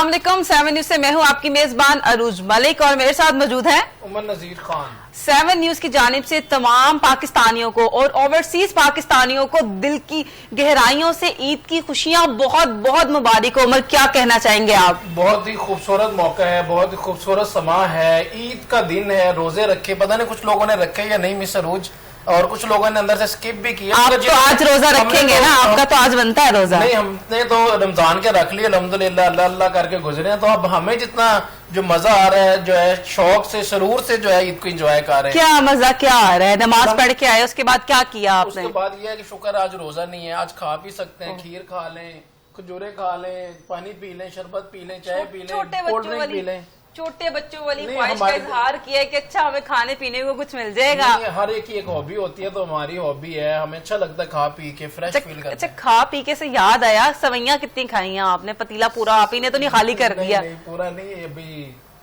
अस्सलाम वालेकुम। 7 न्यूज से मैं हूं आपकी मेजबान अरूज मलिक और मेरे साथ मौजूद है उमर नजीर खान। 7 न्यूज की जानिब से तमाम पाकिस्तानियों को और ओवरसीज पाकिस्तानियों को दिल की गहराइयों से ईद की खुशियां बहुत बहुत मुबारक हो। उमर, क्या कहना चाहेंगे आप? बहुत ही खूबसूरत मौका है, बहुत ही खूबसूरत समा है, ईद का दिन है। रोजे रखे, पता नहीं कुछ लोगों ने रखे या नहीं मिस अरूज, और कुछ लोगों ने अंदर से स्किप भी किया। आप तो आज रोजा रखेंगे ना? आपका तो आज बनता है रोजा। नहीं, हमने तो रमजान के रख लिया अल्हम्दुलिल्लाह, अल्लाह अल्लाह करके गुजरे हैं। तो अब हमें जितना जो मजा आ रहा है, जो है शौक से सरूर से जो है ईद को एंजॉय कर रहे हैं। क्या मजा क्या आ रहा है? नमाज पढ़ के आए, उसके बाद क्या किया आपने? उसके बाद यह है कि शुक्र आज रोजा नहीं है, आज खा पी सकते हैं, खीर खा लें, खजूरे खा लें, पानी पी लें, शरबत पी लें, चाय पी लें, कोल्ड ड्रिंक पी लें। छोटे बच्चों वाली ख्वाहिश का इजहार किया है कि अच्छा हमें खाने पीने को कुछ मिल जाएगा। हर एक की एक हॉबी होती है, तो हमारी हॉबी है, हमें अच्छा लगता है खा पी के फ्रेश फील करते हैं। अच्छा, खा पी के से याद आया, सवैयां कितनी खाई हैं आपने? पतीला पूरा आप ही ने तो नहीं खाली कर दिया? नहीं, पूरा नहीं, अभी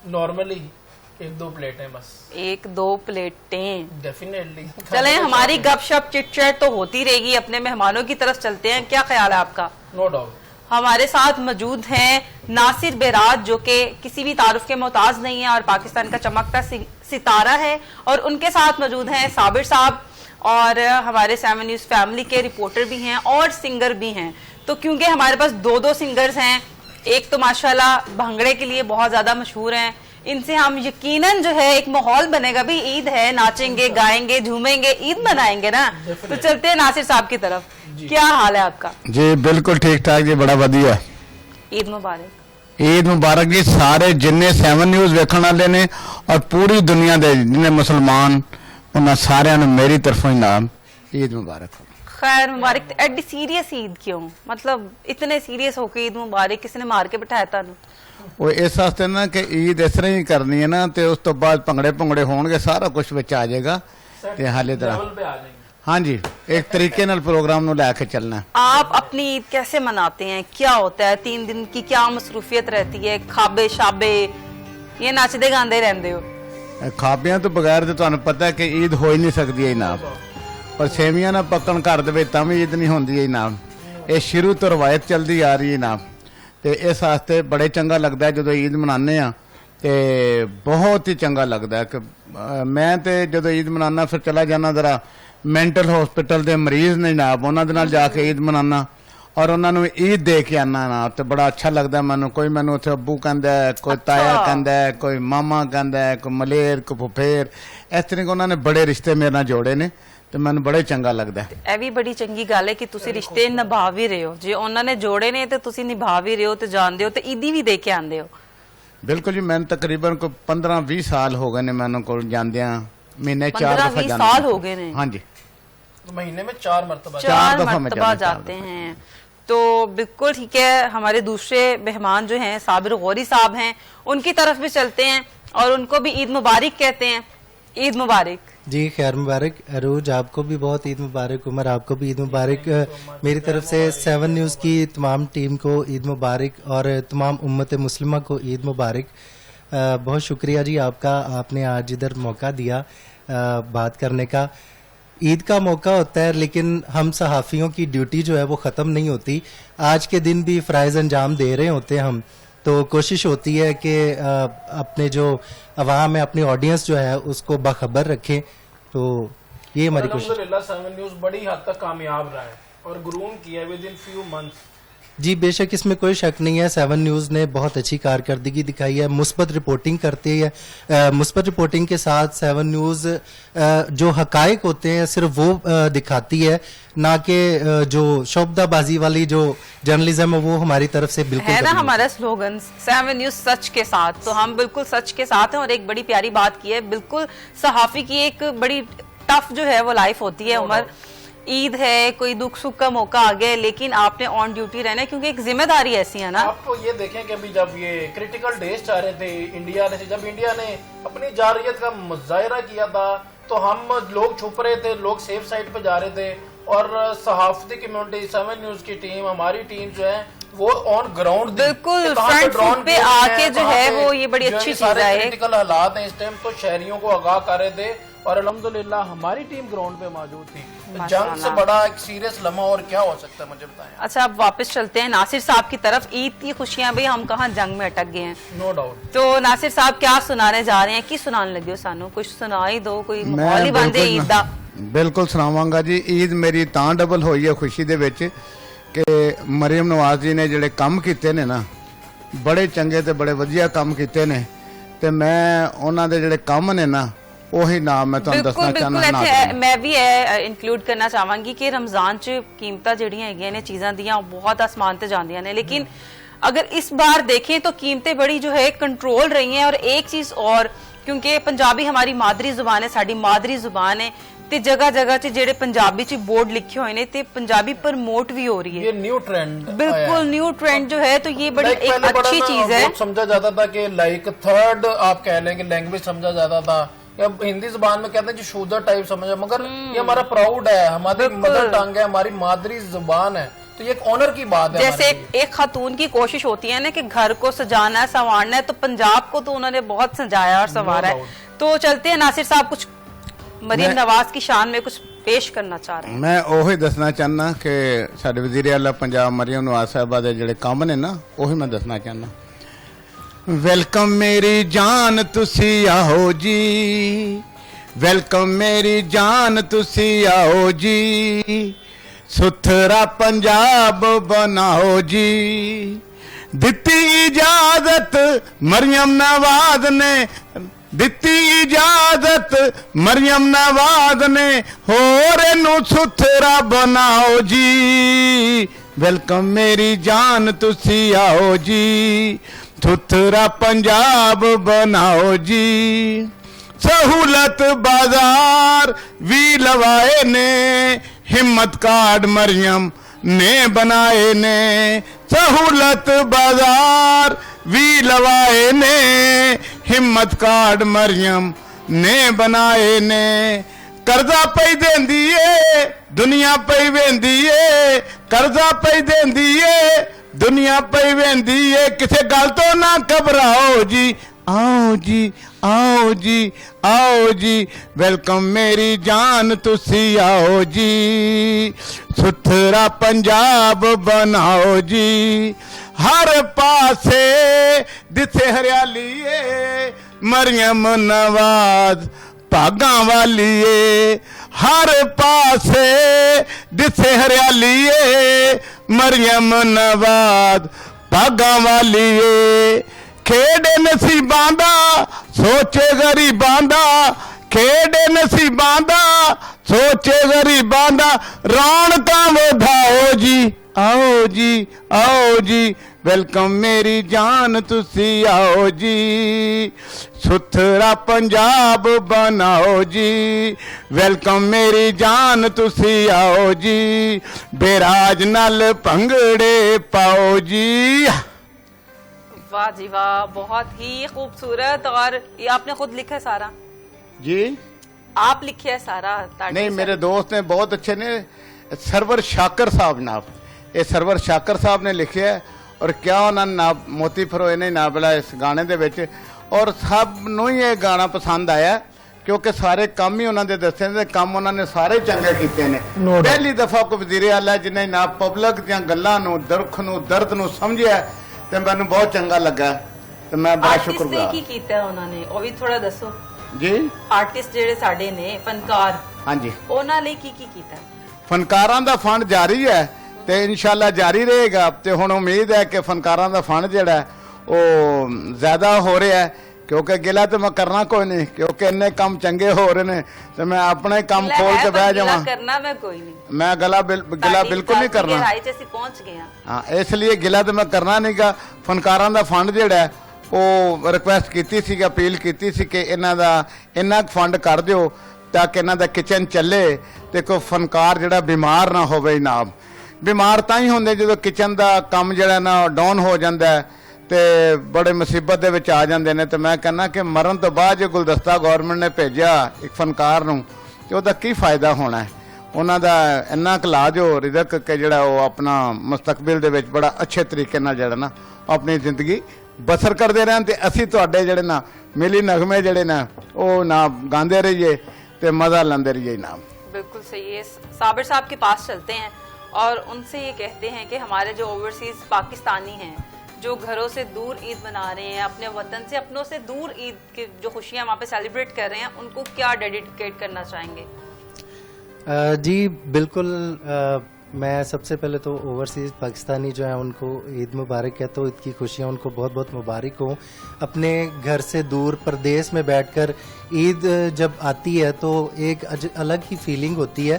नॉर्मली 1-2 प्लेटें बस। 1-2 प्लेटें डेफिनेटली। चले, हमारी गपशप चिटचैट तो होती रहेगी। अपने मेहमानों की तरफ चलते हैं, क्या ख्याल है आपका? No doubt. हमारे साथ मौजूद हैं नासिर बेराज, जो कि किसी भी तारुफ के मोहताज नहीं है और पाकिस्तान का चमकता सितारा है, और उनके साथ मौजूद हैं साबिर साहब, और हमारे 7 न्यूज फैमिली के रिपोर्टर भी हैं और सिंगर भी हैं। तो क्योंकि हमारे पास 2 सिंगर्स हैं, एक तो माशाल्लाह भंगड़े के लिए बहुत ज्यादा मशहूर हैं, इनसे हम यकीनन जो है एक माहौल बनेगा, भी ईद है, नाचेंगे गाएंगे झूमेंगे, ईद मनाएंगे ना। तो चलते हैं नासिर साहब की तरफ। क्या हाल है आपका? जी बिल्कुल ठीक ठाक जी, बड़ा वधिया। ईद मुबारक। ईद मुबारक जी सारे जिन्ने 7 न्यूज वेखण वाले ने और पूरी दुनिया दे जिन्ने मुसलमान, उन्हां सारियां नूं मेरी तरफों इनाम ईद मुबारक। खैर मुबारक। एडी सीरियस ईद क्यों? मतलब इतने सीरियस होके ईद मुबारक किसने मार के बिठाया तुहानूं? वो इस वास्ते ना कि ईद इस तरह ही करनी है ना, तो उस तो बाद भंगड़े भुंगड़े होणगे, सारा कुछ विच आ जाएगा ते हाले तरह। हाँ जी, एक तरीके नाल प्रोग्राम नूं लैके चलना। आप अपनी ईद कैसे मनाते हैं? क्या होता है 3 दिन की? क्या मसरूफियत रहती है? खाबे शाबे, ये नाचते गांदे रहंदे हो? खाबियां तो बगैर तो तुहानूं पता है कि ईद हो ही नहीं सकती है जनाब, और सेवियां ना पकन घर दे विच तां भी ईद नहीं होंदी है जनाब। ये शुरू तो रवायत चलती आ रही है जनाब, ते इस वास्ते बड़े चंगा लगता है जो ईद मनाने आ, ते बहुत ही चंगा लगता है कि मैं तो जो ईद मनाना फिर चला जाना जरा मैंटल हॉस्पिटल के मरीज ने जनाब, उन्होंने नाल जाके ईद मनाना और उन्होंने ईद दे के आना ना, तो बड़ा अच्छा लगता है मैनू। कोई मैनू उत्थे अब्बू कहता है, कोई ताया कहता है, कोई मामा कहता है, कोई मलेर, कोई फुफेर, इस तरह के उन्होंने बड़े रिश्ते मेरे नाल जोड़े ने, तो मैनू बड़े चंगा लगता है। ਇਹ ਵੀ बड़ी चंगी गल है कि तुसी रिश्ते निभा भी रहे हो, जे उन्होंने जोड़े ने तो तुसी निभा भी रहे हो, तो जानते हो, तो ईदी भी दे के आंदे हो। बिल्कुल जी, मैंने तकरीबन कोई 15-20 साल हो गए ने मैनू को जांदियां, महीने 4 दफा 15-20 साल हो गए ने। हाँ जी, महीने में 4 मरतबा 4 मरतबा जाते हैं। तो बिल्कुल ठीक है। हमारे दूसरे मेहमान जो हैं साबिर गौरी साहब हैं, उनकी तरफ भी चलते हैं और उनको भी ईद मुबारक कहते हैं। ईद मुबारक जी, खैर मुबारक। अरूज आपको भी बहुत ईद मुबारक, उमर आपको भी ईद मुबारक। मेरी तरफ से 7 न्यूज़ की तमाम टीम को ईद मुबारक और तमाम उम्मत मुस्लिमा को ईद मुबारक। बहुत शुक्रिया जी आपका, आपने आज इधर मौका दिया बात करने का। ईद का मौका होता है, लेकिन हम सहाफ़ियों की ड्यूटी जो है वो ख़त्म नहीं होती। आज के दिन भी फ़राइज़ अंजाम दे रहे होते हैं हम, तो कोशिश होती है कि अपने जो अवाम है, अपनी ऑडियंस जो है उसको बाखबर रखें। तो ये हमारी कोशिश। अल्हम्दुलिल्लाह 7 न्यूज़ बड़ी हद तक कामयाब रहा है और ग्रूम किया विद इन फ्यू मंथ्स। जी बेशक, इसमें कोई शक नहीं है। 7 न्यूज़ ने बहुत अच्छी कारकर्दगी दिखाई है, मुस्बत रिपोर्टिंग करती है। मुस्बत रिपोर्टिंग के साथ 7 न्यूज़ जो हकायक होते हैं सिर्फ वो दिखाती है, ना कि जो शोबदाबाजी वाली जो जर्नलिज्म है वो हमारी तरफ से बिल्कुल है ना। हमारा स्लोगन 7 न्यूज सच के साथ, तो हम बिल्कुल सच के साथ हैं। और एक बड़ी प्यारी बात की है, बिल्कुल सहाफी की एक बड़ी टफ जो है वो लाइफ होती है। उमर, ईद है, कोई दुख सुख का मौका आ गया, लेकिन आपने ऑन ड्यूटी रहना है क्योंकि एक जिम्मेदारी ऐसी है ना। आपको ये देखें कि अभी जब ये क्रिटिकल डेज चाह रहे थे इंडिया ने, जब इंडिया ने अपनी जाररियत का मुजाहिरा किया था, तो हम लोग छुप रहे थे, लोग सेफ साइड पे जा रहे थे, और सहाफती कम्युनिटी 7 न्यूज़ की टीम, हमारी टीम जो है वो ऑन ग्राउंड बिल्कुल फ्रंट फुट पे आके जो है वो ये बड़ी अच्छी चीज है। क्रिटिकल हालात हैं इस टाइम, तो शहरियों को आगाह कर रहे थे और अल्हम्दुलिल्लाह हमारी टीम ग्राउंड पे मौजूद थी। तो जंग से माशाल्लाह। बड़ा एक सीरियस लम्हा और क्या हो सकता है, मुझे बताएं। अच्छा, अब वापस चलते हैं नासिर साहब की तरफ। ईद की खुशियां भी हम कहाँ जंग में अटक गए हैं। No doubt. तो नासिर साहब क्या सुनाने जा रहे हैं, की सुनाने लगे हो सानू, कुछ सुनाई दो, कोई माहौल ही बन जाए ईद दा। ਬਿਲਕੁਲ ਸੁਣਾਵਾਂਗਾ ਜੀ। ਈਦ ਮੇਰੀ ਤਾਂ ਡਬਲ ਹੋਈ ਹੈ ਖੁਸ਼ੀ ਦੇ ਵਿੱਚ ਕਿ ਮਰੀਮ ਨਵਾਜ਼ ਜੀ ਨੇ ਜਿਹੜੇ ਕੰਮ ਕੀਤੇ ਨੇ ਨਾ, ਬੜੇ ਚੰਗੇ ਤੇ ਬੜੇ ਵਧੀਆ ਕੰਮ ਕੀਤੇ ਨੇ, ਤੇ ਮੈਂ ਉਹਨਾਂ ਦੇ ਜਿਹੜੇ ਕੰਮ ਨੇ ਨਾ ਉਹੀ ਨਾਮ ਮੈਂ ਤੁਹਾਨੂੰ ਬਿਲਕੁਲ ਦੱਸਣਾ ਬਿਲकुल ਚਾਹੁੰਦਾ। ਇੱਥੇ ਮੈਂ ਵੀ ਇਹ ਇਨਕਲੂਡ ਕਰਨਾ ਚਾਹਾਂਗੀ ਕਿ ਰਮਜ਼ਾਨ 'ਚ ਕੀਮਤਾਂ ਜਿਹੜੀਆਂ ਹੈਗੀਆਂ ਨੇ ਚੀਜ਼ਾਂ ਦੀਆਂ ਬਹੁਤ आसमान ਤੇ ਜਾਂਦੀਆਂ ਨੇ, लेकिन अगर इस बार देखें तो कीमतें बड़ी जो है कंट्रोल रही हैं। और एक चीज और, क्योंकि पंजाबी हमारी मादरी जुबान है, साडी मादरी जुबान है, ਤੇ ਜਗ੍ਹਾ ਜਗ੍ਹਾ 'ਚ ਜਿਹੜੇ ਪੰਜਾਬੀ 'ਚ ਬੋर्ड लिखे हुए ने ते पंजाबी प्रमोट भी हो रही है। ये न्यू ट्रेंड, बिल्कुल न्यू ट्रेंड जो है, तो ये बड़ी एक अच्छी चीज है। समझा जाता था कि लाइक थर्ड आप कह लें कि लैंग्वेज समझा जाता था, या हिंदी जुबान में कहते हैं कि शूदर टाइप समझा, मगर ये हमारा प्राउड है, हमारी मदर टंग है, हमारी मादरी जुबान है, तो ये एक ऑनर की बात है। जैसे एक खातून की कोशिश होती है ना कि घर को सजाना है, संवारना है, तो पंजाब को तो उन्होंने बहुत सजाया और संवारा है। तो चलते हैं, नासिर साहब कुछ मरीम नवाज की शान में कुछ पेश करना चाह रहे हैं। ਮੈਂ ਉਹੀ ਦੱਸਣਾ ਚਾਹੁੰਦਾ ਕਿ ਸਾਡੇ ਵਜ਼ੀਰ ਆਲਾ ਪੰਜਾਬ ਮਰੀਮ ਨਵਾਜ਼ ਸਾਹਿਬਾ ਦੇ ਜਿਹੜੇ ਕੰਮ ਨੇ ਨਾ, ਉਹੀ ਮੈਂ ਦੱਸਣਾ ਚਾਹੁੰਦਾ। ਵੈਲਕਮ ਮੇਰੀ ਜਾਨ ਤੁਸੀਂ ਆਓ ਜੀ, ਵੈਲਕਮ ਮੇਰੀ ਜਾਨ ਤੁਸੀਂ ਆਓ ਜੀ, ਸੁਥਰਾ ਪੰਜਾਬ ਬਣਾਓ ਜੀ, ਦਿੱਤੀ ਇਜਾਜ਼ਤ ਮਰੀਮ ਨਵਾਜ਼ ਨੇ, ਦਿੱਤੀ ਇਜਾਜ਼ਤ ਮਰੀਮ ਨਵਾਜ਼ ਨੇ, ਹੋਰ ਇਹਨੂੰ ਸੁਥਰਾ ਬਣਾਓ ਜੀ, ਵੈਲਕਮ ਮੇਰੀ ਜਾਨ ਤੁਸੀਂ ਆਓ ਜੀ, ਸੁਥਰਾ ਪੰਜਾਬ ਬਣਾਓ ਜੀ, सहूलत बाजार भी लवाए ने, हिम्मत कार्ड मरियम ने बनाए ने, सहूलत बाजार भी लवाए ने, हिम्मत कार्ड मरियम ने बनाए ने, कर्जा पई देंदी ए दुनिया पई वेंदी ए, कर्जा पई देंदी ए दुनिया पई वेंदी ए, किसे गल तो ना घबराओ जी, आओ जी आओ जी आओ जी, वेलकम मेरी जान तुसी आओ जी, सुथरा पंजाब बनाओ जी, हर पासे दिसे हरियाली ए मरियम नवाज भागा वाली ए, हर पासे दिसे हरियाली ए मरियम नवाज भागा वाली ए, खेड़े नसीबां दा सोचे गरीबां दा, खेड़े नसीबां दा सोचे गरीबां दा, रौनकां वधाओ जी आओ जी आओ जी, वेलकम मेरी जान तुसी आओ जी, सुथरा पंजाब बनाओ जी, वेलकम मेरी जान तुसी आओ जी, बेराज नाल भंगड़े पाओ जी। वाह जी वाह, बहुत ही खूबसूरत। और ये आपने खुद लिखा है सारा जी? आप लिखे है सारा? नहीं, मेरे दोस्त ने बहुत अच्छे ने, सरवर शाकर साहब नाब, ये सरवर शाकर साहब ने लिखे है, और क्या उन्होंने नाब मोती फरोए ने नाब लिया इस गाने दे विच, और सब नूं ही ये गाना पसंद आया क्योंकि सारे काम ही उन्होंने दसे ने, काम उन्होंने सारे चंगे कीते ने। पहली दफा कोई वज़ीर आला जिन्हें ना पब्लिक दी गल्लां नूं, दुख नूं, दर्द नूं समझिया, ਤੇ ਮੈਨੂੰ ਬਹੁਤ ਚੰਗਾ ਲੱਗਾ, ਤੇ ਮੈਂ ਬੜਾ ਸ਼ੁਕਰਗੁਜ਼ਾਰ। ਆਰਟਿਸਟ ਕੀ ਕੀਤਾ ਉਹਨਾਂ ਨੇ, ਉਹ ਵੀ ਥੋੜਾ ਦੱਸੋ ਜੀ। ਆਰਟਿਸਟ ਜਿਹੜੇ ਸਾਡੇ ਨੇ ਫਨਕਾਰ, ਹਾਂਜੀ, ਉਹਨਾਂ ਲਈ ਕੀ ਕੀਤਾ? ਫਨਕਾਰਾਂ ਦਾ ਫੰਡ ਜਾਰੀ ਹੈ ਤੇ ਇਨਸ਼ਾਅੱਲਾ ਜਾਰੀ ਰਹੇਗਾ, ਤੇ ਹੁਣ ਉਮੀਦ ਹੈ ਕਿ ਫਨਕਾਰਾਂ ਦਾ ਫੰਡ ਜਿਹੜਾ ਉਹ ਜ਼ਿਆਦਾ ਹੋ ਰਿਹਾ ਹੈ, क्योंकि गिला तो मैं करना कोई नहीं, क्योंकि इन्ने काम चंगे हो रहे ने, तो मैं अपना ही काम खोल के बह जावां। करना मैं कोई नहीं, मैं गिला बिल्कुल नहीं करना। पहुंच गए हाँ, इसलिए गिला तो मैं करना नहीं गा। फनकारां दा फंड जिहड़ा है वो रिक्वेस्ट कीती सी, अपील कीती सी कि इन्हां दा इन्ना फंड कर दिओ ताकि इन्हां दा किचन चले, ते कोई फनकार जिहड़ा बीमार ना होवे। जनाब, बीमार तां ही हुंदे जदों किचन दा काम जिहड़ा ना डाउन हो जांदा है, ਤੇ बड़े मुसीबत ਦੇ ਵਿੱਚ ਆ ਜਾਂਦੇ ਨੇ। ਤੇ ਮੈਂ ਕਹਿੰਦਾ ਕਿ ਮਰਨ ਤੋਂ ਬਾਅਦ ਜੇ ਗੁਲਦਸਤਾ ਗਵਰਨਮੈਂਟ ਨੇ ਭੇਜਿਆ ਇੱਕ ਫਨਕਾਰ ਨੂੰ, ਤੇ ਉਹਦਾ ਕੀ ਫਾਇਦਾ ਹੋਣਾ ਹੈ? ਉਹਨਾਂ ਦਾ ਇੰਨਾ ਕੁ ਲਾ ਦਿਓ ਰਿਜ਼ਕ ਕਿ ਜਿਹੜਾ ਉਹ ਆਪਣਾ ਮੁਸਤਕਬਲ ਦੇ ਵਿੱਚ ਬੜਾ ਅੱਛੇ ਤਰੀਕੇ ਨਾਲ ਜਿਹੜਾ ਨਾ ਆਪਣੀ ਜ਼ਿੰਦਗੀ ਬਸਰ ਕਰਦੇ ਰਹਿਣ, ਤੇ ਅਸੀਂ ਤੁਹਾਡੇ ਜਿਹੜੇ ਨਾ ਮਿਲੀ ਨਗਮੇ ਜਿਹੜੇ ਨਾ ਉਹ ਨਾ ਗਾਉਂਦੇ ਰਹੀਏ, ਤੇ ਮਜ਼ਾ ਲੈਂਦੇ ਰਹੀਏ ਜਨਾਬ। बिल्कुल सही है। साबिर साहब के पास चलते हैं और उनसे ये कहते हैं कि हमारे जो ओवरसीज पाकिस्तानी हैं जो घरों से दूर ईद मना रहे हैं, अपने वतन से अपनों से दूर ईद की जो खुशियां वहाँ पे सेलिब्रेट कर रहे हैं, उनको क्या डेडिकेट करना चाहेंगे? जी बिल्कुल, मैं सबसे पहले तो ओवरसीज पाकिस्तानी जो है उनको ईद मुबारक कहता हूँ। ईद की खुशियाँ उनको बहुत बहुत मुबारक हो। अपने घर से दूर परदेश में बैठकर ईद जब आती है तो एक अलग ही फीलिंग होती है,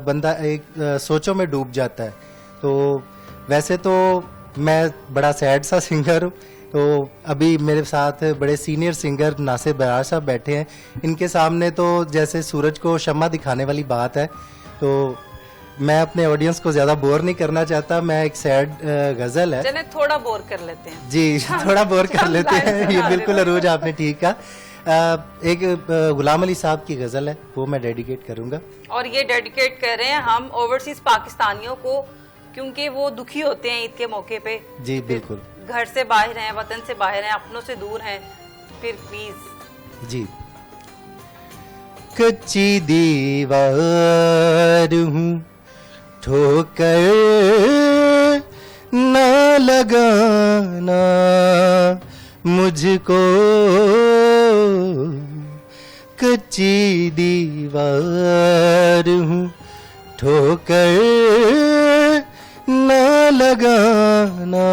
बंदा एक सोचों में डूब जाता है। तो वैसे तो मैं बड़ा सैड सा सिंगर हूँ, तो अभी मेरे साथ बड़े सीनियर सिंगर नासिर बरार साहब बैठे हैं। इनके सामने तो जैसे सूरज को शम्मा दिखाने वाली बात है, तो मैं अपने ऑडियंस को ज्यादा बोर नहीं करना चाहता। मैं एक सैड गजल है, चले थोड़ा बोर कर लेते हैं जी थोड़ा बोर कर लेते हैं। ये बिल्कुल अरूज आपने ठीक कहा। एक गुलाम अली साहब की गजल है, वो मैं डेडिकेट करूंगा। और ये डेडिकेट कर रहे हैं हम ओवरसीज पाकिस्तानियों को, क्योंकि वो दुखी होते हैं ईद के मौके पे। जी बिल्कुल, घर से बाहर हैं, वतन से बाहर हैं, अपनों से दूर हैं, फिर प्लीज। जी कच्ची दीवार हूँ, ठोकर न लगाना मुझको, कच्ची दीवार हूँ, ठोकर न लगाना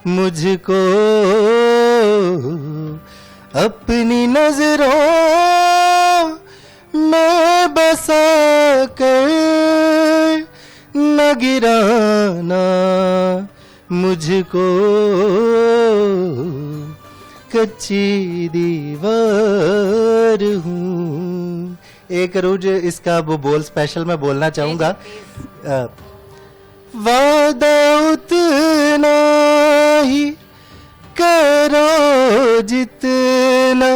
मुझको, अपनी नजरों में बसा कर न गिराना मुझको, कच्ची दीवार हूँ। एक रोज इसका वो बोल स्पेशल मैं बोलना चाहूंगा। वादा उतना ही करो जितना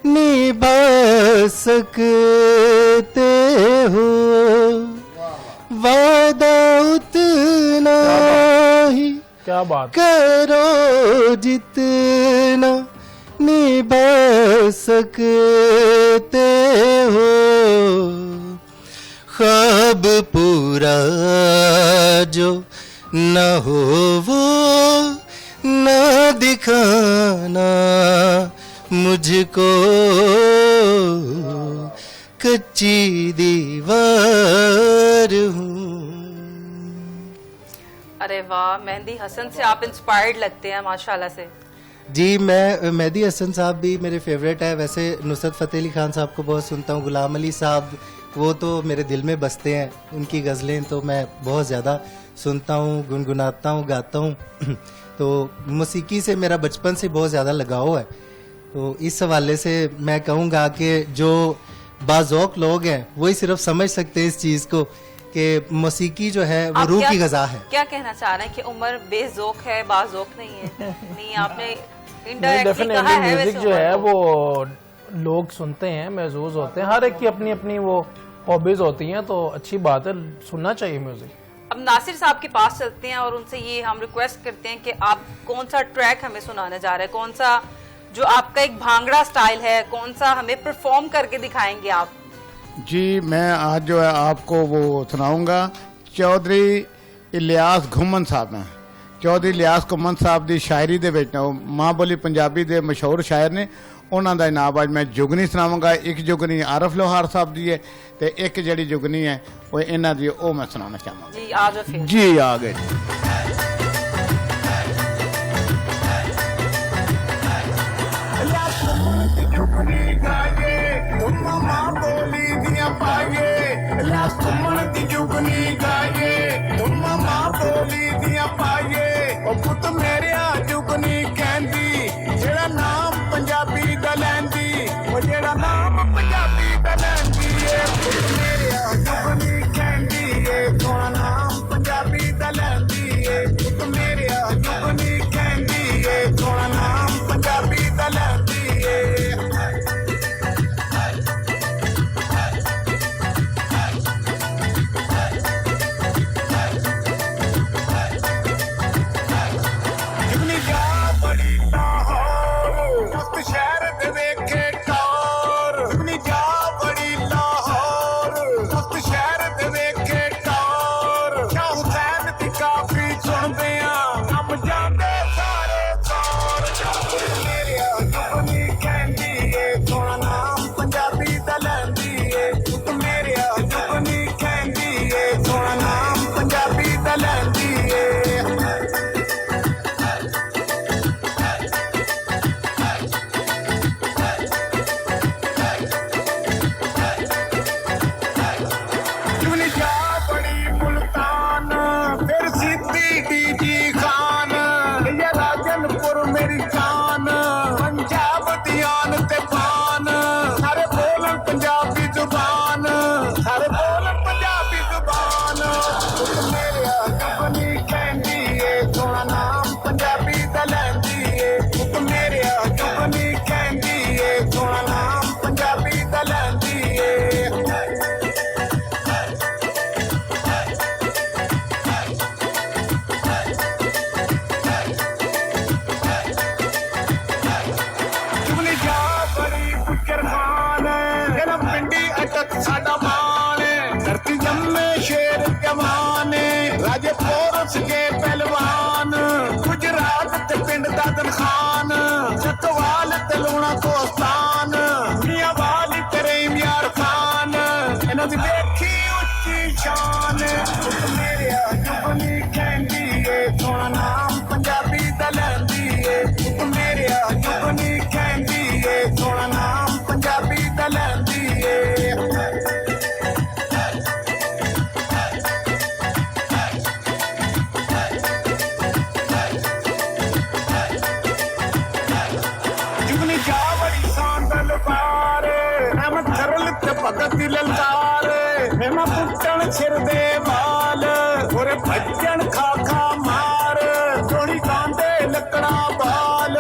निभा सकते हो, वादा उतना ही क्या बात, करो जितना निभा सकते हो, ख्वाब पूरा जो न हो वो न दिखाना मुझको, कच्ची दीवार हूँ। अरे वाह, मेहंदी हसन से आप इंस्पायर्ड लगते हैं माशाल्लाह से। जी मैं मेहदी हसन साहब भी मेरे फेवरेट है। वैसे नुसरत फतेह अली खान साहब को बहुत सुनता हूँ, गुलाम अली साहब वो तो मेरे दिल में बसते हैं। उनकी गज़लें तो मैं बहुत ज़्यादा सुनता हूँ, गुनगुनाता हूँ, गाता हूँ। तो मौसीकी से मेरा बचपन से बहुत ज़्यादा लगाव है। तो इस हवाले से मैं कहूँगा कि जो बाज़ौक़ लोग हैं वही सिर्फ समझ सकते हैं इस चीज़ को कि मौसीकी जो है वो रूह की ग़ज़ा है। क्या कहना चाह रहे हैं कि उमर बेज़ौक़ है, बाज़ौक़ नहीं है? नहीं, आपने डेफिनेटली म्यूजिक जो है वो लोग सुनते हैं, महसूस होते हैं, हर एक की अपनी अपनी वो हॉबीज होती हैं, तो अच्छी बात है, सुनना चाहिए म्यूजिक। अब नासिर साहब के पास चलते हैं और उनसे ये हम रिक्वेस्ट करते हैं कि आप कौन सा ट्रैक हमें सुनाने जा रहे हैं, कौन सा जो आपका एक भांगड़ा स्टाइल है, कौन सा हमें परफॉर्म करके दिखाएंगे आप? जी मैं आज जो है आपको वो सुनाऊंगा। चौधरी इलियास घुमन साहब हैं। चौधरी इलियास घुमन साहब की शायरी दे विच मां बोली पंजाबी दे मशहूर शायर ने, उन्हों का इनाम अज मैं जुगनी सुनावांगा। एक जुगनी आरफ लोहार साहब की है ते एक जड़ी जुगनी है वो इन्हां दी, ओ मैं सुनाना चाहूँगा। जी आ जाओ फिर। जी आ गए। पंजाबी दा लैंदी ओ जेड़ा नाम पंजाबी दा लैंदी ए पुत मेरे जुगनी कहंदी ए सोना नाम पंजाबी दा लैंदी ए पुत मेरे जुगनी कहंदी ए सोना नाम पंजाबी दा लैंदी ए। ਵਸ ਗਏ ਪਹਿਲਵਾਨ ਗੁਜਰਾਤ ਤੇ ਪਿੰਡ ਦਾਦਨ ਖਾਨ ਚਤਵਾਲ ਤੇ ਲੋਣਾ ਕੋਸਤਾਨ ਮੀਆਂ ਵਾਲੀ ਤੇਰੇ ਇਮਿਆਰ ਖਾਨ ਇਹਨਾਂ ਦੀ ਵੇਖੀ ਉੱਚੀ ਸ਼ਾਨ ਮੇਰੇ ਜੁਗਨੀ ਕਹਿੰਦੀ ਏ ਸੋਹਣਾ ਨਾਮ ਪੰਜਾਬੀ ਦਾ ਲੈਂਦੀ ਏ ਮੇਰੇ ਜੁਗਨੀ ਕਹਿੰਦੀ ਏ ਸੋਹਣਾ ਨਾਮ ਪੰਜਾਬੀ ਦਾ ਲੈਂਦੀ ਏ ਜੁਗਨੀ ਜਾ ਬੜੀ ਸ਼ਾਨ ਦਾ ਲਪਾਰ ਮੈਂ ਥਰਲ ਤੇ ਭਗਤ ਦੀ ਲਲਕਾਰ ਮੈਂ ਪੁੱਟਣ ਸਿਰ ਦੇ ਵਾਲ ਹੋਰੇ ਭੱਜਣ ਖਾਖਾ ਮਾਰ ਜੋੜੀ ਕਾਂਦੇ ਲੱਕੜਾ ਬਾਲ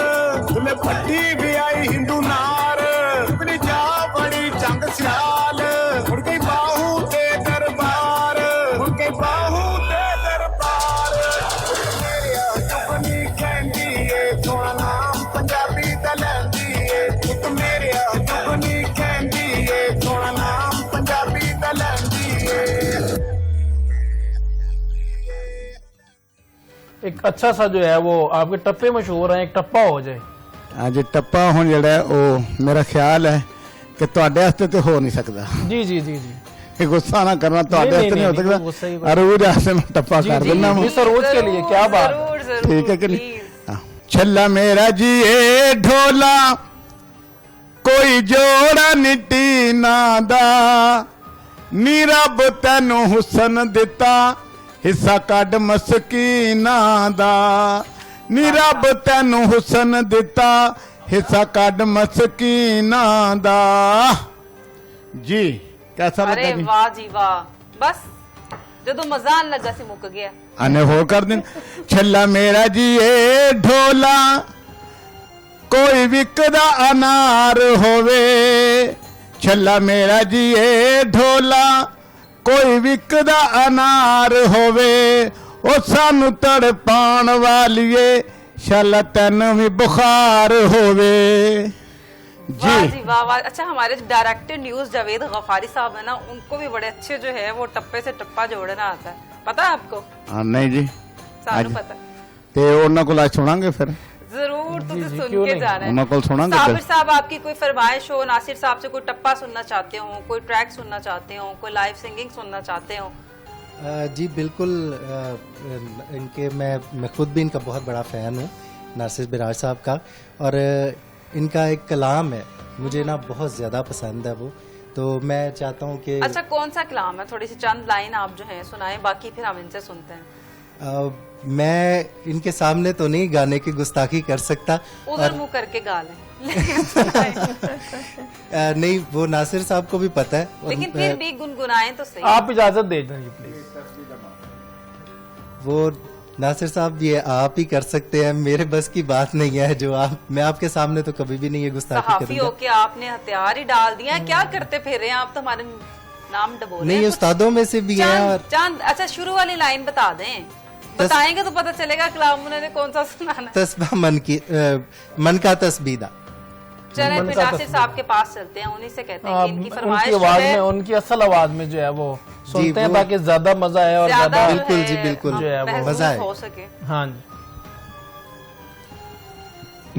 ਤੁਲੇ ਭੱਟੀ ਵੀ ਆਈ ਹਿੰਦੂ ਨਾਰ ਜੁਗਨੀ ਜਾ ਬੜੀ ਚੰਗ ਸਿਆਲ ਮੁੜ ਗਈ ਬਾਹੂ ਤੇ ਦਰਬਾਰ ਮੁੜ ਗਈ ਬਾਹੂ ਤੇ ਦਰਬਾਰ ਮੇਰੇ ਜੁਗਨੀ ਕਹਿੰਦੀ ਏ ਸੋਹਣਾ ਨਾਮ ਪੰਜਾਬੀ ਦਾ ਲੈਂਦੀ ਏ ਤੂੰ ਮੇਰੇ ਜੁਗਨੀ ਕਹਿੰਦੀ ਏ ਸੋਹਣਾ ਨਾਮ ਪੰਜਾਬੀ ਦਾ ਲੈਂਦੀ ਏ एक अच्छा सा जो है वो आपके टप्पे मशहूर हैं, एक टप्पा हो जाए। ਅੱਜ ਟੱਪਾ ਹੁਣ ਜਿਹੜਾ ਹੈ, ਉਹ ਮੇਰਾ ਖਿਆਲ ਹੈ ਕਿ ਤੁਹਾਡੇ ਵਾਸਤੇ ਤੇ ਹੋ ਨਹੀਂ ਸਕਦਾ। जी जी जी जी ਇਹ ਗੁੱਸਾ ਨਾ ਕਰਨਾ, ਤੁਹਾਡੇ ਨਹੀਂ, ਵਾਸਤੇ ਨਹੀਂ ਹੋ ਨਹੀਂ, ਸਕਦਾ। ਗੁੱਸਾ ही ਅਰੂਜ ਵਾਸਤੇ ਮੈਂ ਟੱਪਾ जी ਕਰ जी ਦਿੰਦਾ जी सरोज के लिए क्या बात है। जरूर जरूर ठीक है कि नहीं? please। हाँ। छल्ला मेरा जी ए ढोला कोई जोड़ा निटी ना दा नी रब तैनू हुसन दिता हिस्सा कड मस्कीना दा नी रब तैनू हुसन दिता हिस्सा कड मस्कीना दा जी कैसा अरे लगा जी वाह जी वाह, बस ਜਦੋਂ ਮਜ਼ਾ ਆਣ ਲੱਗਾ ਸੀ ਮੁੱਕ ਗਿਆ। आने हो कर दिन छल्ला मेरा जी ए ढोला कोई विकदा अनार होवे छल्ला मेरा जी ए ढोला कोई विकदा अनार होवे ओ सानू तड़पाण वालिए शाला तैनू भी बुखार होवे वाह जी जी वाह वाह। अच्छा, हमारे डायरेक्टर न्यूज जावेद गफारी साहब है ना, उनको भी बड़े अच्छे जो है वो टप्पे से टप्पा जोड़ना आता है, पता है आपको? हाँ नहीं जी सानू आज- पता ते ਉਹਨਾਂ ਕੋਲ ਅੱਜ ਸੁਣਾਂਗੇ ਫਿਰ जरूर तुम जी, सुन क्यों के नहीं? जाना ਉਹਨਾਂ है। ਕੋਲ ਸੁਣਾਂਗੇ साबिर ਫਿਰ साहब, आपकी कोई फरमाइश हो, नासिर साहब से कोई टप्पा सुनना चाहते हो, कोई ट्रैक सुनना चाहते हो, कोई लाइव सिंगिंग सुनना चाहते हो? जी बिल्कुल। इनके मैं खुद भी इनका बहुत बड़ा फ़ैन हूँ, नासिर बिराज साहब का। और इनका एक कलाम है, मुझे ना बहुत ज़्यादा पसंद है वो, तो मैं चाहता हूँ कि अच्छा, कौन सा कलाम है? थोड़ी सी चंद लाइन आप जो है सुनाएं, बाकी फिर हम इनसे सुनते हैं। मैं इनके सामने तो नहीं गाने की गुस्ताखी कर सकता। उधर मुंह करके गा लें। नहीं, वो नासिर साहब को भी पता है। और, लेकिन फिर भी गुनगुनाएं तो सही। आप इजाजत दे दें प्लीज। वो नासिर साहब ये आप ही कर सकते हैं, मेरे बस की बात नहीं है। जो मैं आपके सामने तो कभी भी नहीं ये गुस्ताखी सहाफी करूंगा। होके आपने हथियार ही डाल दिया, क्या करते फिर रहे हैं आप? तो हमारे नाम डबो रहे नहीं, हैं। उस्तादों में से भी हैं। और चांद, अच्छा शुरू वाली लाइन बता दें, बताएंगे तो पता चलेगा कलाम उन्होंने कौन सा सुनाना है। तस्बा मन का तस्बीदा। चले मन फिर का नासिर साहब के पास चलते हैं, उन्हीं से कहते हैं कि इनकी उनकी फरमाइश जो आवाज है में, उनकी असल आवाज में जो है वो सुनते हैं वो- ताकि ज्यादा मजा आए और ज्यादा ज्यादा जो बिल्कुल है जी, बिल्कुल। हम जो है वो महसूस मजा आए। हो सके। हाँ जी।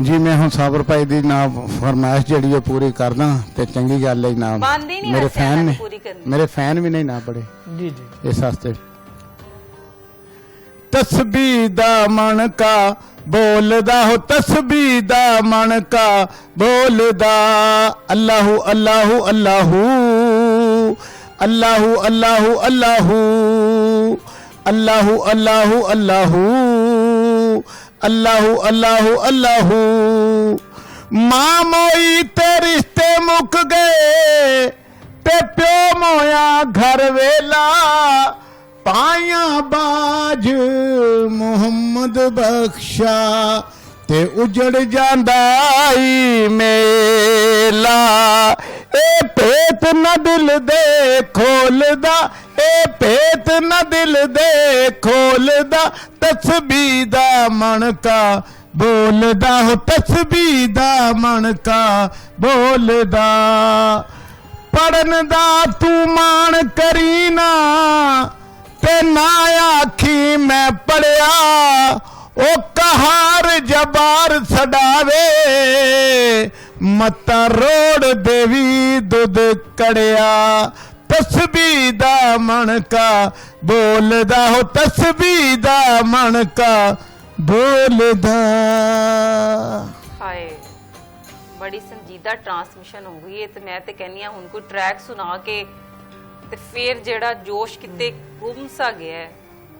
जी मैं हूँ साबर भाई दी ना फरमाइश जड़ी है पूरी करदा ते चंगी गल है ना। बांधी नहीं मेरे वैसे फैन मैंने ने पूरी करनी। मेरे फैन भी नहीं ना पड़े जी जी इस वास्ते तस्बीह दा मन का बोलदा हो तस्बीह दा मन का बोलदा अल्लाहु अल्लाहु अल्लाहु अल्लाहु अल्लाहु अल्लाहु अल्लाहु अल्लाहु अल्लाहु अल्लाहु अल्लाहु अल्लाहु मां मोई ते रिश्ते मुक गए ते प्यो मोया घर वेला पाया बाज मुहम्मद बख्शा ते उजड़ जांदा ई मेला ए पेत न दिल दे खोलदा ए पेत न दिल दे खोलदा तस्बीह दा मन का बोलदा हो तस्बीह दा मन का बोलदा पढ़न दा तू मान करी ना ते ना आखी मैं पढ़िया ओ कहार जबार छड़ावे मता रोड देवी दुध कड़िया तस्बीह दा मणका बोलदा हो तस्बीह दा मणका बोलदा। हाय बड़ी संजीदा ट्रांसमिशन हो गई है। तो मैं तो कहनी हाँ हुण कोई ट्रैक सुना के ते फिर जेड़ा जोश किते गुम सा गया है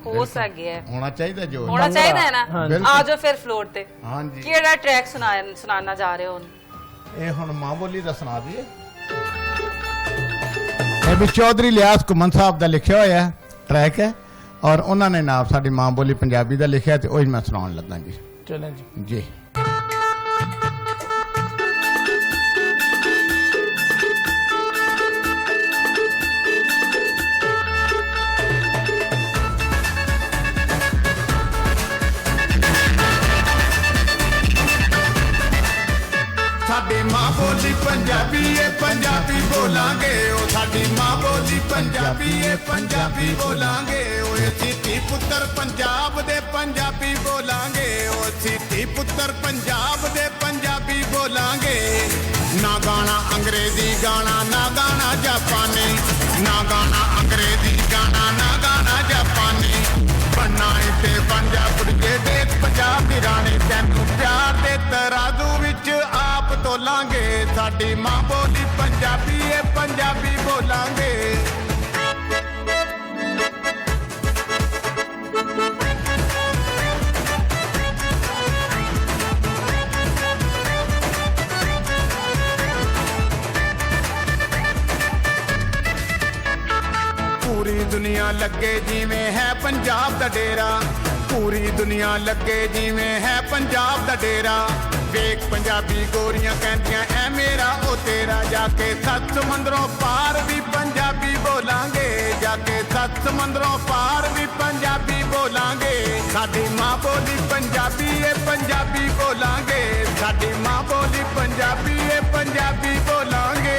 हो सा गया है होना चाहिए जो होना चाहिए है ना। बिल्कुल। आ जाओ फिर फ्लोर ते हाँ जी केड़ा ट्रैक सुनाना जा रहे हो हुण? ਇਹ ਹੁਣ ਮਾਂ ਬੋਲੀ ਦਾ ਸੁਣਾ ਦਈਏ। ਇਹ ਵੀ ਚੌਧਰੀ ਲਿਆਸ ਘੁੰਮਣ ਸਾਹਿਬ ਦਾ ਲਿਖਿਆ ਹੋਇਆ ਟਰੈਕ ਹੈ ਔਰ ਉਹਨਾਂ ਨੇ ਨਾਮ ਸਾਡੀ ਮਾਂ ਬੋਲੀ ਪੰਜਾਬੀ ਦਾ ਲਿਖਿਆ ਤੇ ਉਹੀ ਮੈਂ ਸੁਣਾਉਣ ਲੱਗਾ ਜੀ। चलें जी। ਜੀ ਸਾਡੀ ਮਾਂ ਬੋਲੀ ਪੰਜਾਬੀ ਏ ਪੰਜਾਬੀ ਬੋਲਾਂਗੇ ਉਹ ਸਾਡੀ ਮਾਂ ਬੋਲੀ ਪੰਜਾਬੀ ਏ ਪੰਜਾਬੀ ਬੋਲਾਂਗੇ ਓਏ ਧੀ ਪੁੱਤਰ ਪੰਜਾਬ ਦੇ ਪੰਜਾਬੀ ਬੋਲਾਂਗੇ ਓ ਧੀ ਪੁੱਤਰ ਪੰਜਾਬ ਦੇ ਪੰਜਾਬੀ ਬੋਲਾਂਗੇ ਨਾ ਗਾਣਾ ਅੰਗਰੇਜ਼ੀ ਗਾਣਾ ਨਾ ਗਾਣਾ ਜਾਪਾਨੀ ਨਾ ਗਾਣਾ ਅੰਗਰੇਜ਼ੀ ਗਾਣਾ ਨਾ ਗਾਣਾ ਜਾਪਾਨੀ ਬਣਨਾ ਤੇ ਪੰਜਾਬ ਦੇ ਦੇਖ ਪੰਜਾਬ ਦੀ ਰਾਣੀ ਤੈਨੂੰ ਪਿਆਰ ਦੇ ਤਰਾਜ਼ੂ ਵਿੱਚ ਆਪ ਤੋਲਾਂਗੇ ਸਾਡੀ ਮਾਂ ਬੋਲੀ ਪੰਜਾਬੀ ਏ ਪੰਜਾਬੀ ਬੋਲਾਂਗੇ। ਪੂਰੀ ਦੁਨੀਆ ਲੱਗੇ ਜਿਵੇਂ ਹੈ ਪੰਜਾਬ ਦਾ ਡੇਰਾ ਪੂਰੀ ਦੁਨੀਆ ਲੱਗੇ ਜਿਵੇਂ ਹੈ ਪੰਜਾਬ ਦਾ ਡੇਰਾ ਵੇਖ ਪੰਜਾਬੀ ਗੋਰੀਆਂ ਕਹਿੰਦੀਆਂ ਐ ਮੇਰਾ ਉਹ ਤੇਰਾ ਜਾ ਕੇ ਸੱਤ ਸਮੁੰਦਰੋਂ ਪਾਰ ਵੀ ਪੰਜਾਬੀ ਬੋਲਾਂਗੇ ਜਾ ਕੇ ਸੱਤ ਸਮੁੰਦਰੋਂ ਪਾਰ ਵੀ ਪੰਜਾਬੀ ਬੋਲਾਂਗੇ ਸਾਡੀ ਮਾਂ ਬੋਲੀ ਪੰਜਾਬੀ ਏ ਪੰਜਾਬੀ ਬੋਲਾਂਗੇ ਸਾਡੀ ਮਾਂ ਬੋਲੀ ਪੰਜਾਬੀ ਏ ਪੰਜਾਬੀ ਬੋਲਾਂਗੇ।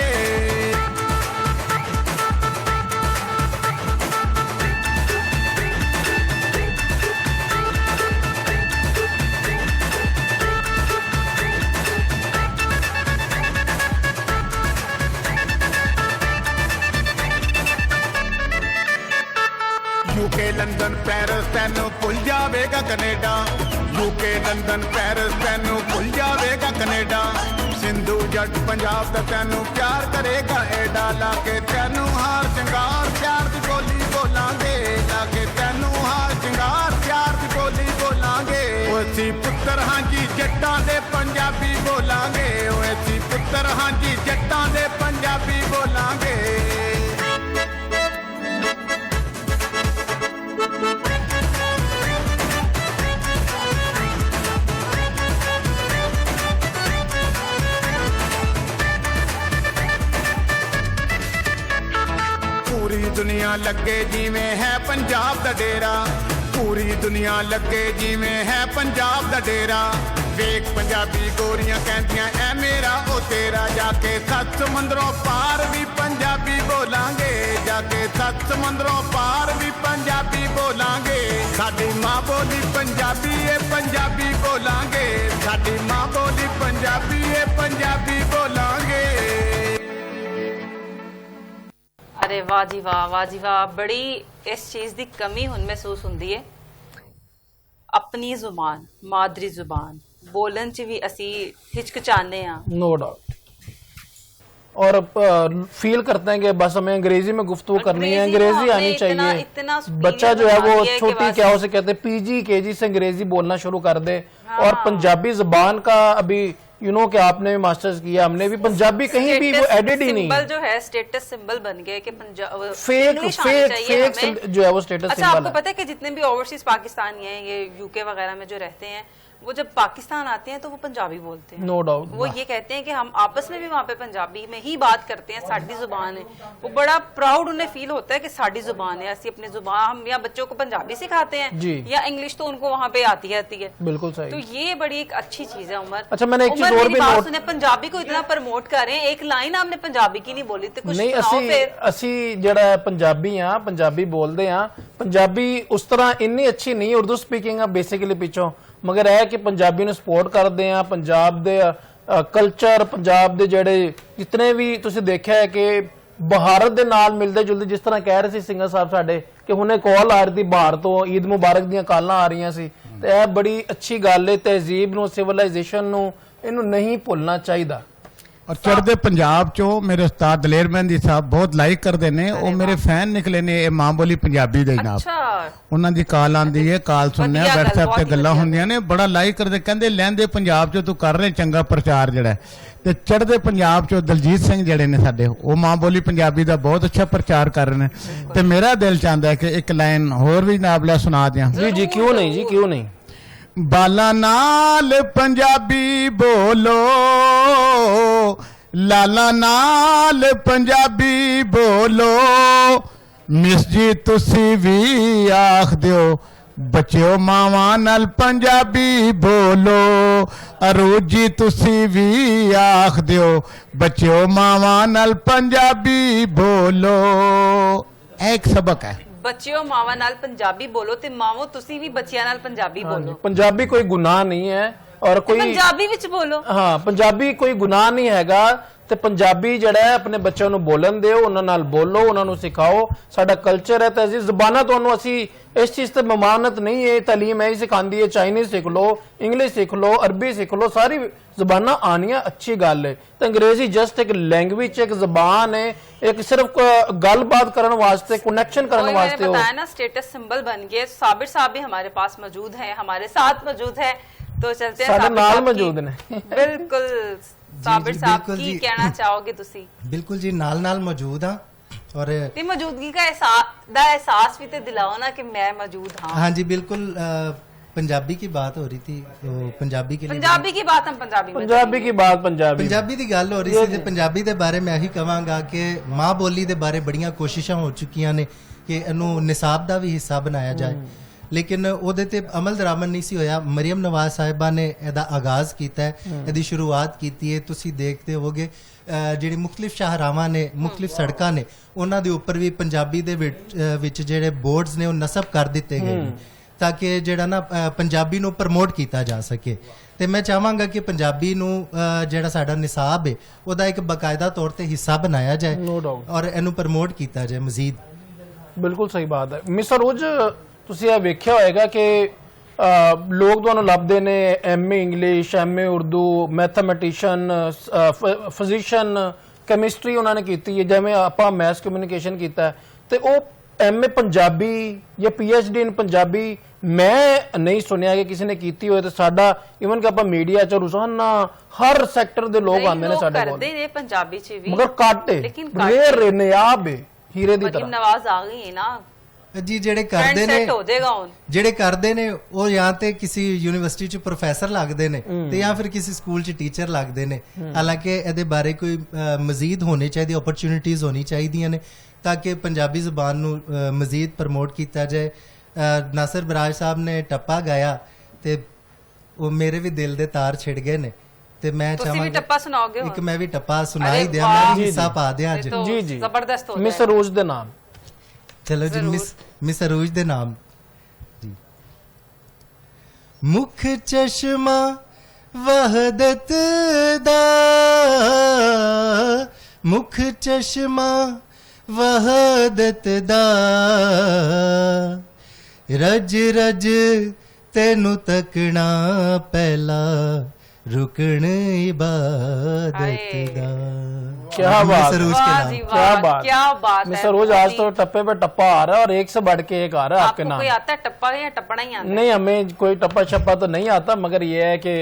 यूके लंदन पेरिस तैनू भुल जावेगा कनेडा यूके लंदन पेरिस तैनू भुल जावेगा कनेडा सिंधु जट पंजाब दा तैनू प्यार करेगा एडा लाके तैनू हार सिंगार प्यार दी बोली बोलांगे लाके तैनू हार सिंगार प्यार दी बोली बोलांगे ओ असी पुत्तर हां जी जट्टां दे पंजाबी बोलांगे ओ असी पुत्तर हां जी जट्टां दे पंजाबी बोलांगे। पूरी दुनिया लगे जिवें है पंजाब दा डेरा पूरी दुनिया लगे जिवें है पंजाब दा डेरा वेख पंजाबी गोरियां कहंदियां ऐ मेरा ओ तेरा जाके सत समंदरों पार भी पंजाबी बोलांगे जाके सत समंदरों पार भी पंजाबी बोलांगे साडी मां बोली पंजाबी ए पंजाबी बोलांगे साडी मां बोली पंजाबी ए पंजाबी बोलांगे। अरे वाह जी वाह बड़ी इस चीज की कमी हुण महसूस हुंदी है अपनी जुबान मादरी जुबान बोलन च भी असी हिचकिचाने हैं नो डाउट और फील करते हैं कि बस हमें अंग्रेजी में गुफ्तगू करनी है अंग्रेजी आनी चाहिए बच्चा जो है वो छोटी क्या उसे कहते हैं पीजी केजी से अंग्रेजी बोलना शुरू कर दे और पंजाबी जुबान का अभी कि आपने भी मास्टर्स किया हमने भी पंजाबी कहीं भी वो एडेड ही नहीं सिंबल जो है स्टेटस सिंबल बन गया कि पंजाब फेक जो है वो स्टेटस अच्छा आपको पता है कि जितने भी ओवरसीज पाकिस्तानी हैं ये यूके वगैरह में जो रहते हैं वो जब पाकिस्तान आते हैं तो वो पंजाबी बोलते हैं। No doubt. वो ये कहते हैं कि हम आपस में भी वहाँ पे पंजाबी में ही बात करते हैं, साड़ी जुबान है। वो बड़ा प्राउड उन्हें फील होता है कि साड़ी जुबान है, ऐसी अपनी जुबान। हम यहाँ बच्चों को पंजाबी सिखाते हैं जी। या इंग्लिश तो उनको वहाँ पे आती है। बिल्कुल सही। तो ये बड़ी एक अच्छी चीज है उमर। अच्छा, मैंने एक चीज उमर और मेरी भी बात नोट- सुने, पंजाबी को इतना प्रमोट कर रहे हैं, एक लाइन आपने पंजाबी की नहीं बोली तो कुछ नहीं, सुनाओ फिर। ਅਸੀਂ ਜਿਹੜਾ ਪੰਜਾਬੀ ਆ, ਪੰਜਾਬੀ ਬੋਲਦੇ ਆ। ਪੰਜਾਬੀ ਉਸ ਤਰ੍ਹਾਂ ਇੰਨੀ ਅੱਛੀ ਨਹੀਂ ਉਰਦੂ ਸਪੀਕਿੰਗ ਆ ਬੇਸਿਕਲੀ ਪਿੱਛੋਂ, ਮਗਰ ਇਹ ਕਿ ਪੰਜਾਬੀ ਨੂੰ ਸਪੋਰਟ ਕਰਦੇ ਆ। ਪੰਜਾਬ ਦੇ ਕਲਚਰ, ਪੰਜਾਬ ਦੇ ਜਿਹੜੇ ਜਿਤਨੇ ਵੀ ਤੁਸੀਂ ਦੇਖਿਆ ਹੈ ਕਿ ਭਾਰਤ ਦੇ ਨਾਲ ਮਿਲਦੇ ਜੁਲਦੇ, ਜਿਸ ਤਰ੍ਹਾਂ ਕਹਿ ਰਹੇ ਸੀ ਸਿੰਗਰ ਸਾਹਿਬ ਸਾਡੇ ਕਿ ਹੁਣੇ ਕਾਲ ਆ ਰਹੀ ਸੀ ਬਾਹਰ ਤੋਂ, ਈਦ ਮੁਬਾਰਕ ਦੀਆਂ ਕਾਲਾਂ ਆ ਰਹੀਆਂ ਸੀ। ਤੇ ਇਹ ਬੜੀ ਅੱਛੀ ਗੱਲ ਹੈ। ਤਹਿਜ਼ੀਬ ਨੂੰ, ਸਿਵਲਾਈਜੇਸ਼ਨ ਨੂੰ, ਇਹਨੂੰ ਨਹੀਂ ਭੁੱਲਣਾ ਚਾਹੀਦਾ। ਔਰ ਚੜ੍ਹਦੇ ਪੰਜਾਬ ਚੋਂ ਮੇਰੇ ਉਸਤਾਦ ਦਲੇਰ ਮਹਿੰਦੀ ਸਾਹਿਬ ਬਹੁਤ ਲਾਈਕ ਕਰਦੇ ਨੇ, ਉਹ ਮੇਰੇ ਫੈਨ ਨਿਕਲੇ ਨੇ ਇਹ ਮਾਂ ਬੋਲੀ ਪੰਜਾਬੀ ਦੇ ਜਨਾਬ। ਅੱਛਾ, ਉਹਨਾਂ ਦੀ ਕਾਲ ਆਂਦੀ ਹੈ, ਕਾਲ ਸੁਣਨੇ ਆ, ਵਧੀਆ ਗੱਲ, WhatsApp ਬਹੁਤ ਤੇ ਹੀ ਗੱਲਾਂ ਵਧੀਆ। ਹੁੰਦੀਆਂ ਨੇ, ਬੜਾ ਲਾਈਕ ਕਰਦੇ, ਕਹਿੰਦੇ ਲਹਿੰਦੇ ਪੰਜਾਬ ਚੋਂ ਤੂੰ ਕਰ ਰਹੇ ਚੰਗਾ ਪ੍ਰਚਾਰ ਜਿਹੜਾ ਹੈ। ਤੇ ਚੜ੍ਹਦੇ ਪੰਜਾਬ ਚੋਂ ਦਲਜੀਤ ਸਿੰਘ ਜਿਹੜੇ ਨੇ ਸਾਡੇ, ਉਹ ਮਾਂ ਬੋਲੀ ਪੰਜਾਬੀ ਦਾ ਬਹੁਤ ਅੱਛਾ ਪ੍ਰਚਾਰ ਕਰ ਰਹੇ ਨੇ। ਤੇ ਮੇਰਾ ਦਿਲ ਚਾਹੁੰਦਾ ਹੈ ਕਿ ਇੱਕ ਲਾਈਨ ਹੋਰ ਵੀ ਜਨਾਬ ਲੈ ਸੁਣਾ ਦਿਆਂ। ਜੀ ਜੀ, ਕਿਉਂ ਨਹੀਂ ਜੀ, ਕਿਉਂ ਨਹੀਂ। ਬਾਲਾਂ ਨਾਲ ਪੰਜਾਬੀ ਬੋਲੋ, ਲਾਲਾ ਨਾਲ ਪੰਜਾਬੀ ਬੋਲੋ, ਮਿਸ ਜੀ ਤੁਸੀਂ ਵੀ ਆਖ ਦਿਓ, ਬੱਚਿਓ ਮਾਵਾਂ ਨਾਲ ਪੰਜਾਬੀ ਬੋਲੋ, ਅਰੂਜ ਜੀ ਤੁਸੀਂ ਵੀ ਆਖ ਦਿਓ, ਬੱਚਿਓ ਮਾਵਾਂ ਨਾਲ ਪੰਜਾਬੀ ਬੋਲੋ। ਇਹ ਇੱਕ ਸਬਕ ਹੈ। ਬੱਚਿਓ ਮਾਵਾਂ ਨਾਲ ਪੰਜਾਬੀ ਬੋਲੋ ਤੇ ਮਾਵੋ ਤੁਸੀਂ ਵੀ ਬੱਚਿਆਂ ਨਾਲ ਪੰਜਾਬੀ ਬੋਲੋ। ਪੰਜਾਬੀ ਕੋਈ ਗੁਨਾਹ ਨਹੀਂ ਹੈ ਔਰ ਕੋਈ ਪੰਜਾਬੀ ਵਿੱਚ ਬੋਲੋ। ਹਾਂ, ਪੰਜਾਬੀ ਕੋਈ ਗੁਨਾਹ ਨਹੀਂ ਹੈਗਾ। ਤੇ ਪੰਜਾਬੀ ਜਿਹੜਾ ਹੈ ਆਪਣੇ ਬੱਚਿਆਂ ਨੂੰ ਬੋਲਣ ਦਿਓ, ਉਹਨਾਂ ਨਾਲ ਬੋਲੋ, ਉਹਨਾਂ ਨੂੰ ਸਿਖਾਓ। ਸਾਡਾ ਕਲਚਰ ਹੈ। ਤਹਿਜ਼ੀਬ ਜ਼ਬਾਨਾਂ ਤੁਹਾਨੂੰ ਅਸੀਂ ਇਸ ਚੀਜ਼ ਤੇ ਮਮਾਨਤ ਨਹੀਂ ਹੈ। ਤਾਲੀਮ ਇਹ ਸਿਖਾਉਂਦੀ ਹੈ, ਚਾਈਨੀਜ਼ ਸਿੱਖ ਲਓ, ਇੰਗਲਿਸ਼ ਸਿੱਖ ਲਓ, ਅਰਬੀ ਸਿੱਖ ਲਓ, ਸਾਰੀ ਜ਼ਬਾਨਾਂ ਆਣੀਆਂ ਅੱਛੀ ਗੱਲ ਹੈ। ਤੇ ਅੰਗਰੇਜ਼ੀ ਜਸਟ ਇੱਕ ਲੈਂਗੁਏਜ, ਇੱਕ ਜ਼ਬਾਨ है, एक सिर्फ गलबात करने वास्ते, कनेक्शन करने वास्ते हो। बताया ना, स्टेटस सिंबल बन गए। साबिर साहब भी हमारे पास मौजूद हैं, हमारे साथ मौजूद है, तो चलते हैं साडे साबिर नाल साहब की। मौजूद ने। बिल्कुल साबिर जी, साहब बिल्कुल की जी। कहना चाहोगे तुसी? बिल्कुल जी, नाल नाल मौजूद हाँ। और ते मौजूदगी का एहसास भी ते दिलाओ ना कि मैं मौजूद हाँ। हाँ जी बिल्कुल। पंजाबी की बात हो रही थी, तो पंजाबी के लिए पंजाबी की बात हम पंजाबी में पंजाबी की बात पंजाबी पंजाबी ਦੀ ਗੱਲ ਹੋ ਰਹੀ ਸੀ ਤੇ ਪੰਜਾਬੀ ਦੇ ਬਾਰੇ ਮੈਂ ਇਹੀ ਕਹਾਂਗਾ ਕਿ ਮਾਂ ਬੋਲੀ ਦੇ ਬਾਰੇ ਬੜੀਆਂ ਕੋਸ਼ਿਸ਼ਾਂ ਹੋ ਚੁੱਕੀਆਂ ਨੇ ਕਿ ਇਹਨੂੰ ਨਿਸਾਬ ਦਾ ਵੀ ਹਿੱਸਾ ਬਣਾਇਆ ਜਾਏ, ਲੇਕਿਨ ਉਹਦੇ ਤੇ ਅਮਲ ਦਰਾਮਦ ਨਹੀਂ ਸੀ ਹੋਇਆ। ਮਰੀਮ ਨਵਾਜ਼ ਸਾਹਿਬਾ ਨੇ ਇਹਦਾ ਆਗਾਜ਼ ਕੀਤਾ ਹੈ, ਇਹਦੀ ਸ਼ੁਰੂਆਤ ਕੀਤੀ ਹੈ। ਤੁਸੀਂ ਦੇਖਦੇ ਹੋਵੋਗੇ ਜਿਹੜੀ ਮੁxtਲਿਫ ਸ਼ਾਹਰਾਵਾਂ ਨੇ, ਮੁxtਲਿਫ ਸੜਕਾਂ ਨੇ, ਉਹਨਾਂ ਦੇ ਉੱਪਰ ਵੀ ਪੰਜਾਬੀ ਦੇ ਵਿੱਚ ਜਿਹੜੇ ਬੋਰਡਸ ਨੇ ਉਹ ਨਸਬ ਕਰ ਦਿੱਤੇ ਗਏ ਨੇ ਤਾਂ ਕਿ ਜਿਹੜਾ ਨਾ ਪੰਜਾਬੀ ਨੂੰ ਪ੍ਰਮੋਟ ਕੀਤਾ ਜਾ ਸਕੇ। ਤੇ ਮੈਂ ਚਾਹਾਂਗਾ ਕਿ ਪੰਜਾਬੀ ਨੂੰ ਜਿਹੜਾ ਸਾਡਾ ਨਿਸਾਬ ਹੈ ਉਹਦਾ ਇੱਕ ਬਕਾਇਦਾ ਤੌਰ ਤੇ ਹਿੱਸਾ ਬਣਾਇਆ ਜਾਏ ਔਰ ਇਹਨੂੰ ਪ੍ਰਮੋਟ ਕੀਤਾ ਜਾਏ ਮਜ਼ੀਦ। ਬਿਲਕੁਲ ਸਹੀ ਬਾਤ ਹੈ। ਮਿਸਟਰ ਰੋਜ, ਤੁਸੀਂ ਇਹ ਵੇਖਿਆ ਹੋਏਗਾ ਕਿ ਲੋਕ ਤੁਹਾਨੂੰ ਲੱਭਦੇ ਨੇ MA English, MA Urdu, mathematician, physician, chemistry ਉਹਨਾਂ ਨੇ ਕੀਤੀ ਹੈ, ਜਿਵੇਂ ਆਪਾਂ ਮੈਥ ਕਮਿਊਨੀਕੇਸ਼ਨ ਕੀਤਾ, ਤੇ ਉਹ ਐਮਏ ਪੰਜਾਬੀ ਜਾਂ ਪੀਐਚਡੀ ਇਨ ਪੰਜਾਬੀ ਮੈਂ ਨਹੀਂ ਸੁਣਿਆ ਕਿ ਕਿਸੇ ਨੇ ਕੀਤੀ ਹੋਏ। ਤੇ ਸਾਡਾ ਇਵਨ ਕਿ ਆਪਾਂ ਮੀਡੀਆ ਚ ਰੋਜ਼ਾਨਾ ਹਰ ਸੈਕਟਰ ਦੇ ਲੋਕ ਆਉਂਦੇ ਨੇ ਸਾਡੇ ਕੋਲ, ਕਰਦੇ ਨੇ ਪੰਜਾਬੀ ਚ ਵੀ, ਮਗਰ ਘੱਟ ਹੈ, ਲੇਕਿਨ ਰੇਅਰ ਨਿਆਬ ਹੈ, ਹੀਰੇ ਦੀ ਮਰੀਮ ਤਰ੍ਹਾਂ। ਨਵਾਜ਼ ਆ ਗਈ ਹੈ ਨਾ, ਜੀ ਜਿਹੜੇ ਕਰਦੇ ਨੇ, ਸੈੱਟ ਹੋ ਜਾਏਗਾ ਹੁਣ। ਜਿਹੜੇ ਕਰਦੇ ਨੇ ਉਹ ਜਾਂ ਤੇ ਕਿਸੇ ਯੂਨੀਵਰਸਿਟੀ ਚ ਪ੍ਰੋਫੈਸਰ ਲੱਗਦੇ ਨੇ ਤੇ ਜਾਂ ਫਿਰ ਕਿਸੇ ਸਕੂਲ ਚ ਟੀਚਰ ਲੱਗਦੇ ਨੇ। ਹਾਲਾਂਕਿ ਇਹਦੇ ਬਾਰੇ ਕੋਈ ਮਜ਼ੀਦ ਹੋਣੀ ਚਾਹੀਦੀ, ਓਪਰਚੁਨਿਟੀਜ਼ ਹੋਣੀ ਚਾਹੀਦੀਆਂ ਨੇ ਤਾਂ ਕਿ ਪੰਜਾਬੀ ਜ਼ੁਬਾਨ ਨੂੰ ਮਜ਼ੀਦ ਪ੍ਰਮੋਟ ਕੀਤਾ ਜਾਏ। ਨਾਸਰ ਬਰਾਜ ਸਾਹਿਬ ਨੇ ਟੱਪਾ ਗਾਇਆ ਤੇ ਉਹ ਮੇਰੇ ਵੀ ਦਿਲ ਦੇ ਤਾਰ ਛਿੜ ਗਏ ਨੇ ਤੇ ਮੈਂ ਤੁਸੀਂ ਵੀ ਟੱਪਾ ਸੁਣਾਓਗੇ ਇੱਕ ਹੁਣ? ਮੈਂ ਵੀ ਟੱਪਾ ਸੁਣਾਈ ਅਰੇ ਦਿਆਂ, ਵਾਹ। ਮੈਂ ਵੀ ਹਿੱਸਾ ਪਾ ਦਿਆਂ ਅੱਜ। ਜੀ ਜੀ, ਜ਼ਬਰਦਸਤ ਹੋ ਮਿਸਟਰ ਰੋਜ ਦੇ ਨਾਮ। ਚਲੋ ਜੀ, ਮਿਸ ਅਰੂਜ ਦੇ ਨਾਮ ਜੀ। ਮੁੱਖ ਚਸ਼ਮਾ ਵਹਦਤ ਦਾ, ਮੁੱਖ ਚਸ਼ਮਾ ਵਹਦਤ ਦਾ, ਰਜ ਰਜ ਤੈਨੂੰ ਤੱਕਣਾ ਪਹਿਲਾ रुकन इबादत दा। क्या बात, सरोज के वाह नाम। जी क्या वाह, बात, क्या बात है। मिस्टर रोज आज तो टप्पे पे टप्पा आ रहा है और एक से बढ़ के एक आ रहा है आपके आपको नाम। कोई आता है टप्पा या टप्पड़ा ही आता है? नहीं, हमें कोई टप्पा शप्पा तो नहीं आता, मगर ये है कि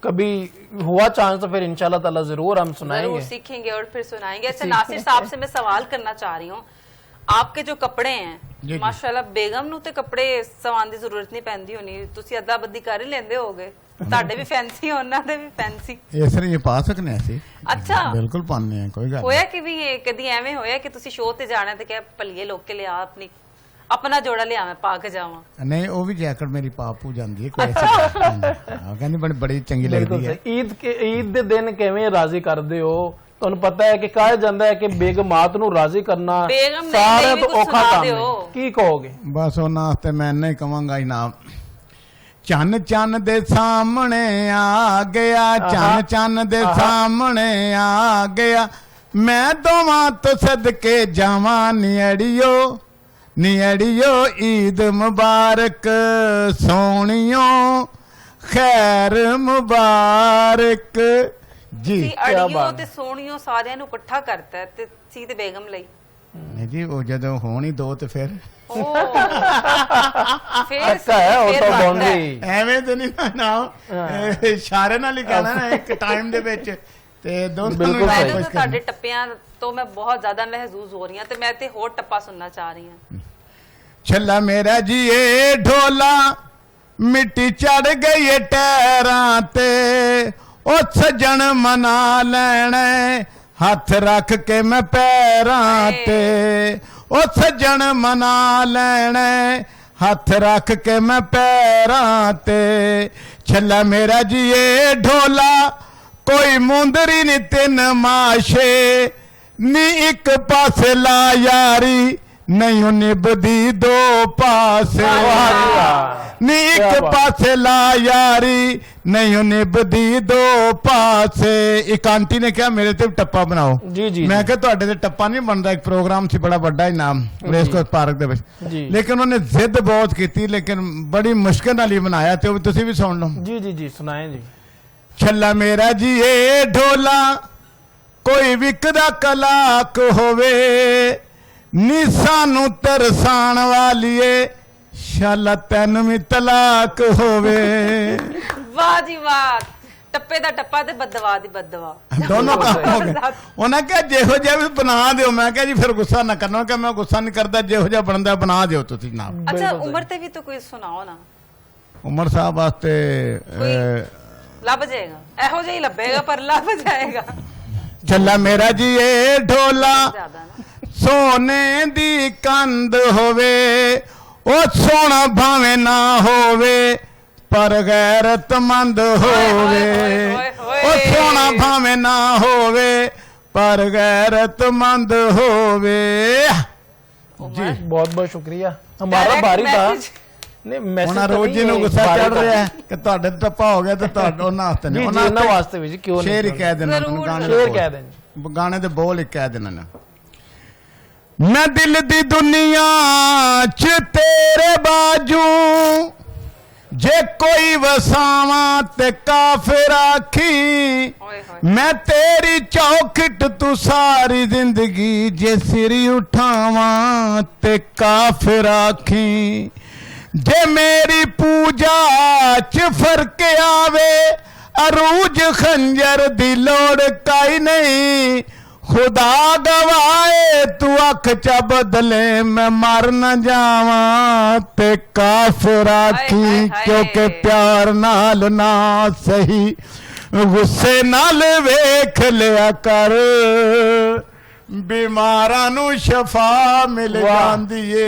कभी हुआ चांस तो फिर इंशाल्लाह ताला जरूर हम जरूर सुनाएंगे। सीखेंगे और फिर सुनाएंगे। अच्छा, नासिर साहब से मैं सवाल करना चाह रही हूँ, आपके जो कपड़े हैं ਜੀ। ਮਾਸ਼ਾਅੱਲਾ ਬੇਗਮ ਨੂੰ ਤੇ ਕੱਪੜੇ ਸਵਾਉਣ ਦੀ ਜ਼ਰੂਰਤ ਨਹੀਂ ਪੈਂਦੀ ਹੋਣੀ, ਤੁਸੀਂ ਅੱਧਾ ਬੱਦੀ ਕਰ ਹੀ ਲੈਂਦੇ ਹੋਗੇ। ਤੁਹਾਡੇ ਵੀ ਫੈਂਸੀ, ਉਹਨਾਂ ਦੇ ਵੀ ਫੈਂਸੀ। ਇਸ ਤਰ੍ਹਾਂ ਇਹ ਪਾ ਸਕਨੇ ਆ ਅਸੀਂ। ਅੱਛਾ, ਬਿਲਕੁਲ ਪਾਉਂਦੇ ਆ, ਕੋਈ ਗੱਲ ਹੋਇਆ ਕਿ ਵੀ ਇਹ ਕਦੀ ਐਵੇਂ ਹੋਇਆ ਕਿ ਤੁਸੀਂ ਸ਼ੋਅ ਤੇ ਜਾਣਾ ਤੇ ਕਿਹਾ ਭਲੀਏ ਲੋਕ ਕੇ ਲਿਆ ਆਪਣਾ ਜੋੜਾ ਲਿਆ ਮੈਂ ਪਾ ਕੇ ਜਾਵਾਂ? ਨਹੀਂ, ਉਹ ਵੀ ਜੈਕਟ ਮੇਰੀ ਪਾਪੂ ਜਾਂਦੀ ਹੈ, ਕੋਈ ਐਸੀ ਗੱਲ ਨਹੀਂ। ਕਹਿੰਦੀ ਬੜੀ ਚੰਗੀ ਲੱਗਦੀ ਹੈ। ਈਦ ਦੇ ਦਿਨ ਕਿਵੇਂ ਰਾਜ਼ੀ ਕਰਦੇ ਹੋ? ਤੁਹਾਨੂੰ ਪਤਾ ਹੈ ਕਿ ਕਿਹਾ ਜਾਂਦਾ ਹੈ ਕਿ ਬੇਗਮਾਤ ਨੂੰ ਰਾਜ਼ੀ ਕਰਨਾ ਬੇਗਮ ਸਾਰਿਆਂ ਨਹੀਂ, ਤੋਂ ਕੁਛ ਔਖਾ ਸੁਣਾ ਕੰਮ ਦਿਓ। ਹੈ। ਕੀ ਕਹੋਗੇ? ਬਸ ਉਹਨਾਂ ਵਾਸਤੇ ਮੈਂ ਇੰਨਾ ਹੀ ਕਵਾਂਗਾ ਇਨਾਮ। ਚੰਨ ਚੰਨ ਦੇ ਸਾਹਮਣੇ ਆ ਗਿਆ, ਚੰਨ ਚੰਨ ਦੇ ਸਾਹਮਣੇ ਆ ਗਿਆ, ਮੈਂ ਦੋਵਾਂ ਤੋਂ ਸਦਕੇ ਜਾਵਾਂ ਨਿਅੜਿਓ ਨਿਅੜਿਓ। ਈਦ ਮੁਬਾਰਕ ਸੋਹਣਿਓ, ਖੈਰ ਮੁਬਾਰਕ ਜੀ। ਅੜੀਓ ਤੇ ਸੋਹਣਿਓ ਸਾਰਿਆਂ ਨੂੰ ਇਕੱਠਾ ਕਰਤਾ ਤੇ ਸੀ ਤੇ ਬੇਗਮ ਲਈ। ਨਹੀਂ ਜੀ, ਉਹ ਜਦੋਂ ਹੋਣੀ ਦੋ ਤੇ ਫਿਰ ਉਹ ਫਿਰ ਅੱਛਾ ਹੈ ਉਹ ਤਾਂ ਬਾਉਂਡਰੀ। ਐਵੇਂ ਤੇ ਨਹੀਂ ਨਾ, ਇਸ਼ਾਰੇ ਨਾਲ ਹੀ ਕਹਿਣਾ ਨਾ ਇੱਕ ਟਾਈਮ ਦੇ ਵਿੱਚ, ਤੇ ਦੋਸਤਾਂ ਨੂੰ ਮੈਨੂੰ ਖੁਸ਼ ਤਾਂ ਤੁਹਾਡੇ ਟੱਪਿਆਂ ਤੋਂ ਮੈਂ ਬਹੁਤ ਜ਼ਿਆਦਾ ਮਹਿਜ਼ੂਜ਼ ਹੋ ਰਹੀ ਹਾਂ ਤੇ ਮੈਂ ਤੇ ਹੋਰ ਟੱਪਾ ਸੁਣਨਾ ਚਾਹ ਰਹੀ ਹਾਂ। ਛੱਲਾ ਮੇਰਾ ਜੀ ਇਹ ਢੋਲਾ ਮਿੱਟੀ ਚੜ ਗਈ ਏ ਟੈਰਾਂ ਤੇ, ਉਹ ਸੱਜਣ ਮਨਾ ਲੈਣੇ ਹੱਥ ਰੱਖ ਕੇ ਮੈਂ ਪੈਰਾਂ ਤੇ, ਉਹ ਸੱਜਣ ਮਨਾ ਲੈਣੇ ਹੱਥ ਰੱਖ ਕੇ ਮੈਂ ਪੈਰਾਂ ਤੇ। ਛੱਲਾ ਮੇਰਾ ਜੀ ਇਹ ਢੋਲਾ ਕੋਈ ਮੁੰਦਰੀ ਨੀ ਤਿੰਨ ਮਾਸ਼ੇ, ਨੀ ਇੱਕ ਪਾਸੇ ਲਾ ਯਾਰੀ ਨਹੀਂ ਨਿਭਦੀ ਦੋ ਪਾਸੇ, ਨੀ ਇੱਕ ਪਾਸੇ ਲਾ ਯਾਰੀ ਨਹੀਂ ਨਿਭਦੀ ਦੋ ਪਾਸੇ। ਇੱਕ ਆਂਟੀ ਨੇ ਕਿਹਾ ਮੇਰੇ ਤੇ ਟੱਪਾ ਬਣਾਓ। ਜੀ ਜੀ। ਮੈਂ ਕਿਹਾ ਤੁਹਾਡੇ ਤੇ ਟੱਪਾ ਨਹੀਂ ਬਣਦਾ, ਇੱਕ ਪ੍ਰੋਗਰਾਮ ਸੀ ਬੜਾ ਵੱਡਾ ਇਨਾਮ ਰੇਸਕੋਰਸ ਪਾਰਕ ਦੇ ਵਿੱਚ, ਲੇਕਿਨ ਉਹਨੇ ਜ਼ਿੱਦ ਬਹੁਤ ਕੀਤੀ, ਲੇਕਿਨ ਬੜੀ ਮੁਸ਼ਕਿਲ ਨਾਲ ਹੀ ਬਣਾਇਆ, ਤੇ ਉਹ ਤੁਸੀਂ ਵੀ ਸੁਣ ਲਓ। ਜੀ ਜੀ ਜੀ, ਸੁਣਾਏ ਜੀ। ਛੱਲਾ ਮੇਰਾ ਜੀ ਇਹ ਢੋਲਾ ਕੋਈ ਵਿਕਦਾ ਕਲਾਕ ਹੋਵੇ, ਨੀ ਸਾਨੂੰ ਤਰਸਾਣ ਵਾਲੀਏ ਸ਼ਾਲਾ ਤੈਨੂੰ ਵੀ ਤਲਾਕ ਹੋਵੇ। ਵਾਹ ਜੀ ਵਾਹ, ਟੱਪੇ ਦਾ ਟੱਪਾ ਤੇ ਬਦਦਵਾ ਦੀ ਬਦਦਵਾ, ਦੋਨੋਂ ਕੰਮ ਹੋ ਗਏ। ਉਹਨਾਂ ਕਿਹਾ ਜਿਹੋ ਜਿਹਾ ਵੀ ਬਣਾ ਦਿਓ। ਮੈਂ ਕਿਹਾ ਜੀ ਫਿਰ ਗੁੱਸਾ ਨਾ ਕਰਨਾ, ਕਿ ਮੈਂ ਗੁੱਸਾ ਨਹੀਂ ਕਰਦਾ, ਜਿਹੋ ਜਿਹਾ ਬਣਦਾ ਬਣਾ ਦਿਓ ਤੁਸੀਂ ਨਾ। ਅੱਛਾ, ਉਮਰ ਤੇ ਵੀ ਤਾਂ ਕੋਈ ਸੁਣਾਓ ਨਾ। ਉਮਰ ਸਾਹਿਬ ਵਾਸਤੇ ਲੱਭ ਜਾਏਗਾ, ਇਹੋ ਜਿਹਾ ਹੀ ਲੱਭੇਗਾ ਪਰ ਲੱਭ ਜਾਏਗਾ। ਛੱਲਾ ਮੇਰਾ ਜੀ ਇਹ ਢੋਲਾ ਜ਼ਿਆਦਾ ਨਾ ਸੋਨੇ ਦੀ ਕੰਧ ਹੋਵੇ, ਉਹ ਸੋਹਣਾ ਭਾਵੇਂ ਨਾ ਹੋਵੇ ਪਰ ਗੈਰਤਮੰਦ ਹੋਵੇ, ਉਹ ਸੋਹਣਾ ਭਾਵੇਂ ਨਾ ਹੋਵੇ ਪਰ ਗੈਰਤਮੰਦ ਹੋਵੇ। जी बहुत बहुत शुक्रिया। हमारा बारी था नहीं मैसेज ਉਹਨਾਂ ਰੋਜ਼ ਜੀ ਨੂੰ ਗੁੱਸਾ ਚੜ ਰਿਹਾ ਕਿ ਤੁਹਾਡੇ ਤੇ ਟੱਪਾ ਹੋ ਗਿਆ, ਤੇ ਤੁਹਾਡੇ ਉਹਨਾਂ ਵਾਸਤੇ ਨਹੀਂ, ਉਹਨਾਂ ਵਾਸਤੇ ਵੀ ਜੀ ਕਿਉਂ ਨਹੀਂ, ਸ਼ੇਰ ਹੀ ਕਹਿ ਦੇਣਾ, ਗਾਣੇ ਸ਼ੇਰ ਕਹਿ ਦੇਣਾ, ਗਾਣੇ ਦੇ ਬੋਲ ਹੀ ਕਹਿ ਦੇਣਾ ਨਾ। ਮੈਂ ਦਿਲ ਦੀ ਦੁਨੀਆ ਚ ਤੇਰੇ ਬਾਜੂ, ਜੇ ਕੋਈ ਵਸਾਵਾਂ ਤੇ ਕਾਫਰ ਆਖੀ, ਮੈਂ ਤੇਰੀ ਚੌਖਟ ਤੂੰ ਸਾਰੀ ਜ਼ਿੰਦਗੀ, ਜੇ ਸਿਰ ਉਠਾਵਾਂ ਤੇ ਕਾਫਰ ਆਖੀ। ਜੇ ਮੇਰੀ ਪੂਜਾ ਚ ਫਰਕ ਆਵੇ, ਅਰੂਜ ਖੰਜਰ ਦੀ ਲੋੜ ਕਾਈ ਨਹੀਂ, खुदा गवाए तू अख च बदले मैं मर न जावा, ते काफिर आखी क्योंकि प्यार नाल ना सही गुस्से नाल वेख लिया कर, बीमारां नू शफा मिल जांदी है,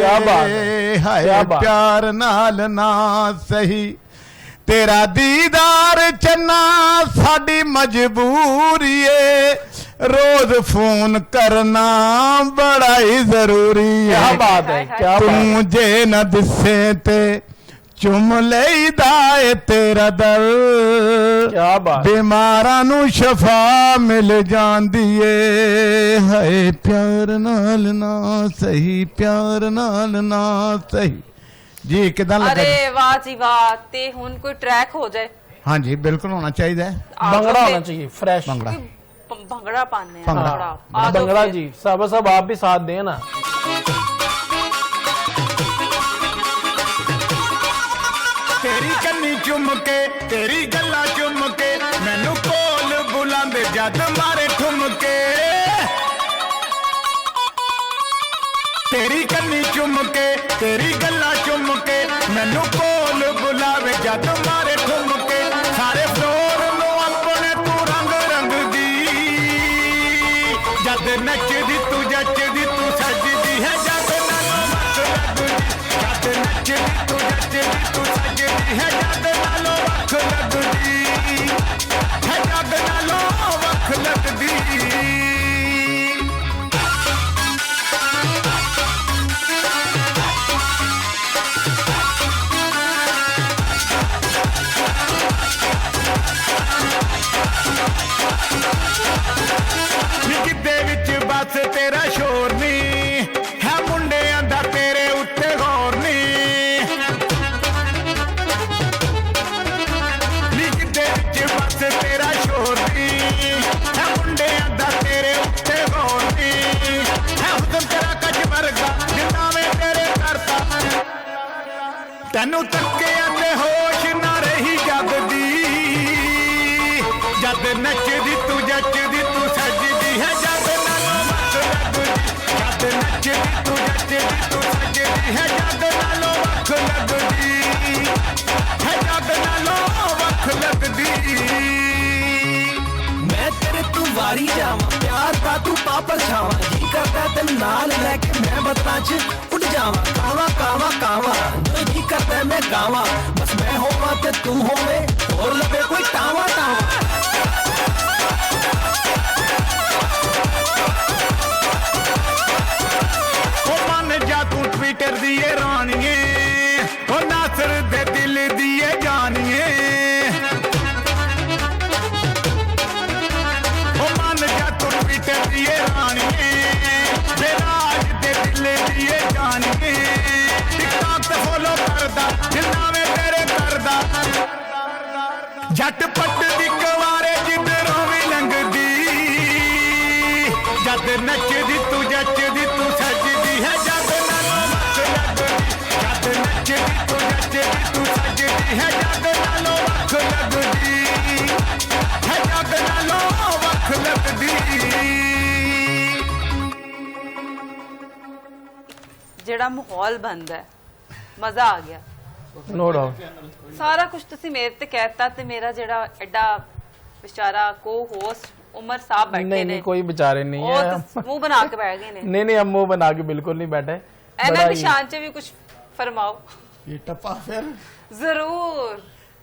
हाय प्यार नाल ना सही। तेरा दीदार चन्ना साडी मजबूरी है, रोज फोन करना बड़ा ही जरूरी है। क्या बात है, क्या तू मुझे न दिसे ते चुम लेदा है तेरा दर, क्या बात। बीमारां नू शफा मिल जांदी है, हाय प्यार नाल ना सही, प्यार नाल ना सही। जी किदां लगा? अरे वाह जी वाह, ते हुन कोई ट्रैक हो जाए। हाँ जी बिल्कुल होना चाहिए, भंगड़ा होना चाहिए फ्रेश भंगड़ा, भंगड़ा पाने भंगड़ा जी। सब आप भी साथ दें ना। तेरी कन्नी चुम के तेरी गल्ला चुम के मैनू कोल बुलांदे जद मारे ठुमके, तेरी कन्नी चुम के तेरी गल्ला चुम के मैनू कोल बुलावे जद मारे ठुम के सारे फ्लोर नो अपने तू रंग रंग दी जद नचदी तू जचदी तू सजदी है जद नालों वख लगदी जद नचदी तू जचदी तू सजदी है जद नालों वख लगदी है जद नालों वख लगदी ਗਿੱਧੇ ਵਿੱਚ ਬਸ ਤੇਰਾ ਸ਼ੋਰ ਨੀ ਹੈ ਮੁੰਡਿਆਂ ਦਾ ਤੇਰੇ ਉੱਤੇ ਗੌਰ ਨੀ ਗਿੱਧੇ ਵਿੱਚ ਬਸ ਤੇਰਾ ਸ਼ੋਰ ਨੀ ਹੈ ਮੁੰਡਿਆਂ ਦਾ ਤੇਰੇ ਉੱਤੇ ਗੌਰ ਨੀ ਹੈ ਹੁਕਮ ਤੇਰਾ ਕੱਜ ਵਰਗਾ ਜਿੰਨਾ ਮੈਂ ਤੇਰੇ ਕਰਤਾ ਤੈਨੂੰ ਤੱਕਿਆ ਤੇ ਹੋਸ਼ ਨਾ ਰਹੀ ਜਗਦੀ ਜਦ ਨੱਚਦੀ ਤੂੰ ਜੱਚਦੀ ਤੂੰ ਸੱਜਦੀ ਹੈ ਜਦ ਨਾਲੋਂ ਵਖ ਲੱਗਦੀ ਜਦ ਨੱਚਦੀ ਤੂੰ ਜੱਚਦੀ ਤੂੰ ਸੱਜਦੀ ਹੈ ਜਦ ਨਾਲੋਂ ਵਖ ਲੱਗਦੀ ਹੈ ਜਦ ਨਾਲੋਂ ਵਖ ਲੱਗਦੀ मैं तेरे तू वारी जावा प्यार का तू पापा छावा जी करता तेन नाल लेके मैं बत्ता च उड़ जावा कावा कावा कावा जो जी करता मैं गावा बस मैं होवा ते तू होवे और लगे कोई टावा टावा ਉਹ ਮੰਨ ਜਾ ਤੂੰ ਟਵਿੱਟਰ ਦੀ ਏ ਰਾਣੀਏ ਉਹ ਨਾਸਰ ਦੇ ਦਿਲ ਦੀ ਏ ਜਾਨੀਏ ਉਹ ਮੰਨ ਜਾ ਤੂੰ ਟਵਿੱਟਰ ਦੀ ਏ ਰਾਣੀਏ ਬੇਰਾਜ ਦੇ ਦਿਲ ਦੀ ਏ ਜਾਨੀਏ ਟਿਕਟੌਕ ਤੇ ਫੋਲੋ ਕਰਦਾ ਜਿੰਨਾ ਮੈਂ ਤੇਰੇ ਕਰਦਾ ਝਟਪਟ ਦੀ ਕਵਾਰੇ ਜਿੱਧਰੋਂ ਵੀ ਲੰਘਦੀ ਜਦ ਨੱਚਦੀ ਤੂੰ ਜੱਚਦੀ ਤੂੰ ਸੱਜਦੀ ਹੈ ਜਦ ਨਾਲੋਂ ਵਖ ਲੱਗਦੀ ਜਦ ਨੱਚਦੀ ਤੂੰ ਜੱਚਦੀ ਤੂੰ ਸੱਜਦੀ ਹੈ ਜਦ ਨਾਲੋਂ ਵਖ ਲੱਗਦੀ ਹੈ ਜਦ ਨਾਲੋਂ ਵਖ ਲੱਗਦੀ ਜਿਹੜਾ ਮਾਹੌਲ ਬਣਦਾ ਹੈ, ਮਜ਼ਾ ਆ ਗਿਆ। नो डाउट ਸਾਰਾ ਕੁਝ ਤੁਸੀਂ ਮੇਰੇ ਤੇ ਕਹਿਤਾ ਤੇ ਮੇਰਾ ਜਿਹੜਾ ਐਡਾ ਵਿਚਾਰਾ ਕੋ ਹੋਸਟ ਉਮਰ ਸਾਹਿਬ ਬੈਠੇ नहीं ਨੇ नहीं कोई बेचारे नहीं ਉਹ है ਤਾਂ ਮੂੰਹ ਬਣਾ ਕੇ ਬੈਠ ਗਏ ਨੇ। नहीं नहीं हम मुंह बना के बिल्कुल नहीं बैठे ਇਹਨਾਂ बड़ा ਦੀ ही- ਸ਼ਾਨ 'ਚ ਵੀ ਕੁਝ ਫਰਮਾਓ ਇਹ ਟੱਪਾ ਫਿਰ ਜ਼ਰੂਰ।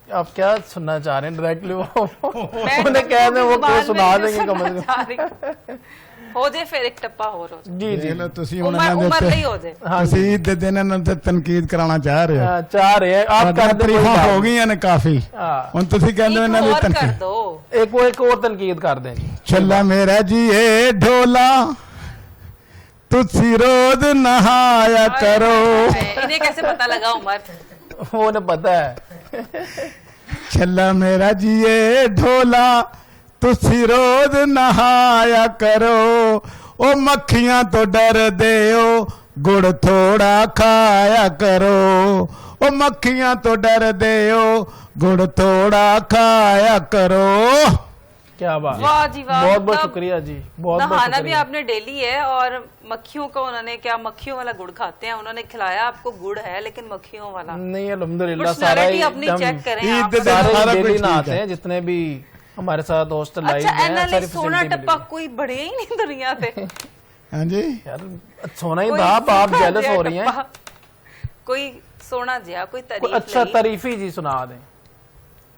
आप क्या सुनना चाह रहे हैं डायरेक्टली वो मैं उन्हें तो कह दें वो जुबान में सुना नहीं देंगे कम सुनना से चाह रही। हो जाए फिर एक टप्पा हो रो जी जी ਲੋ ਤੁਸੀਂ उम्र ਉਹਨਾਂ ਦੇ उम्र ਉੱਤੇ नहीं हो जाए। हाँ जी ਤੁਸੀਂ ਈਦ ਦੇ ਦਿਨ ਇਹਨਾਂ ਤੇ ਤਨਕੀਦ ਕਰਾਉਣਾ ਚਾਹ ਰਹੇ ਹੋ चाह रहे हैं आप ਤੁਹਾਡੀਆਂ कर दे कोई ਤਾਰੀਫਾਂ बात ਹੋ नहीं। ਗਈਆਂ ਨੇ ਕਾਫੀ हाँ ਹੁਣ ਤੁਸੀਂ ਕਹਿੰਦੇ ਹੋ ਇਹਨਾਂ ਦੀ एक और कर ਤਨਕੀਦ दो। एक वो एक और तनकीद कर दें ਚੱਲਾ ਮੇਰਾ ਜੀ ਏ ਢੋਲਾ ਤੁਸੀਂ ਰੋਜ਼ ਨਹਾਇਆ ਕਰੋ इन्हें कैसे पता लगा उमर? वो उन्हें पता है ਚੱਲਾ ਮੇਰਾ ਜੀ ਏ ਢੋਲਾ ਤੁਸੀਂ ਰੋਜ਼ ਨਹਾਇਆ ਕਰੋ ਉਹ ਮੱਖੀਆਂ ਤੋਂ ਡਰਦੇ ਹੋ ਗੁੜ ਥੋੜਾ ਖਾਇਆ ਕਰੋ ਉਹ ਮੱਖੀਆਂ ਤੋਂ ਡਰਦੇ ਹੋ ਗੁੜ ਥੋੜਾ ਖਾਇਆ ਕਰੋ क्या बात वाह जी वाह। बहुत बहुत मतलब शुक्रिया जी बहुत बहुत नहाना भी शुक्रिया आपने डेली है और मक्खियों को उन्होंने क्या मक्खियों वाला गुड़ खाते हैं उन्होंने खिलाया आपको गुड़ है लेकिन मक्खियों वाला नहीं अल्हम्दुलिल्लाह सारा पर्सनालिटी ही अपनी एकदम चेक करें ईद आप। दे दिन सारे सारा डेली कुछ ठीक नहाते है। हैं जितने भी हमारे साथ हॉस्टल लाइव अच्छा में ਇਹਨਾਂ ਲਈ सारी ਸੋਨਾ facility ਟੱਪਾ मिली। ਕੋਈ बढ़िया ही नहीं दुनिया पे। ਹਾਂਜੀ यार सोना ही कोई था आप सोना जेलस जिहा हो रही हैं टप्पा, कोई सोना जिया कोई कोई तारीफ अच्छा नहीं। तारीफी जी सुना दें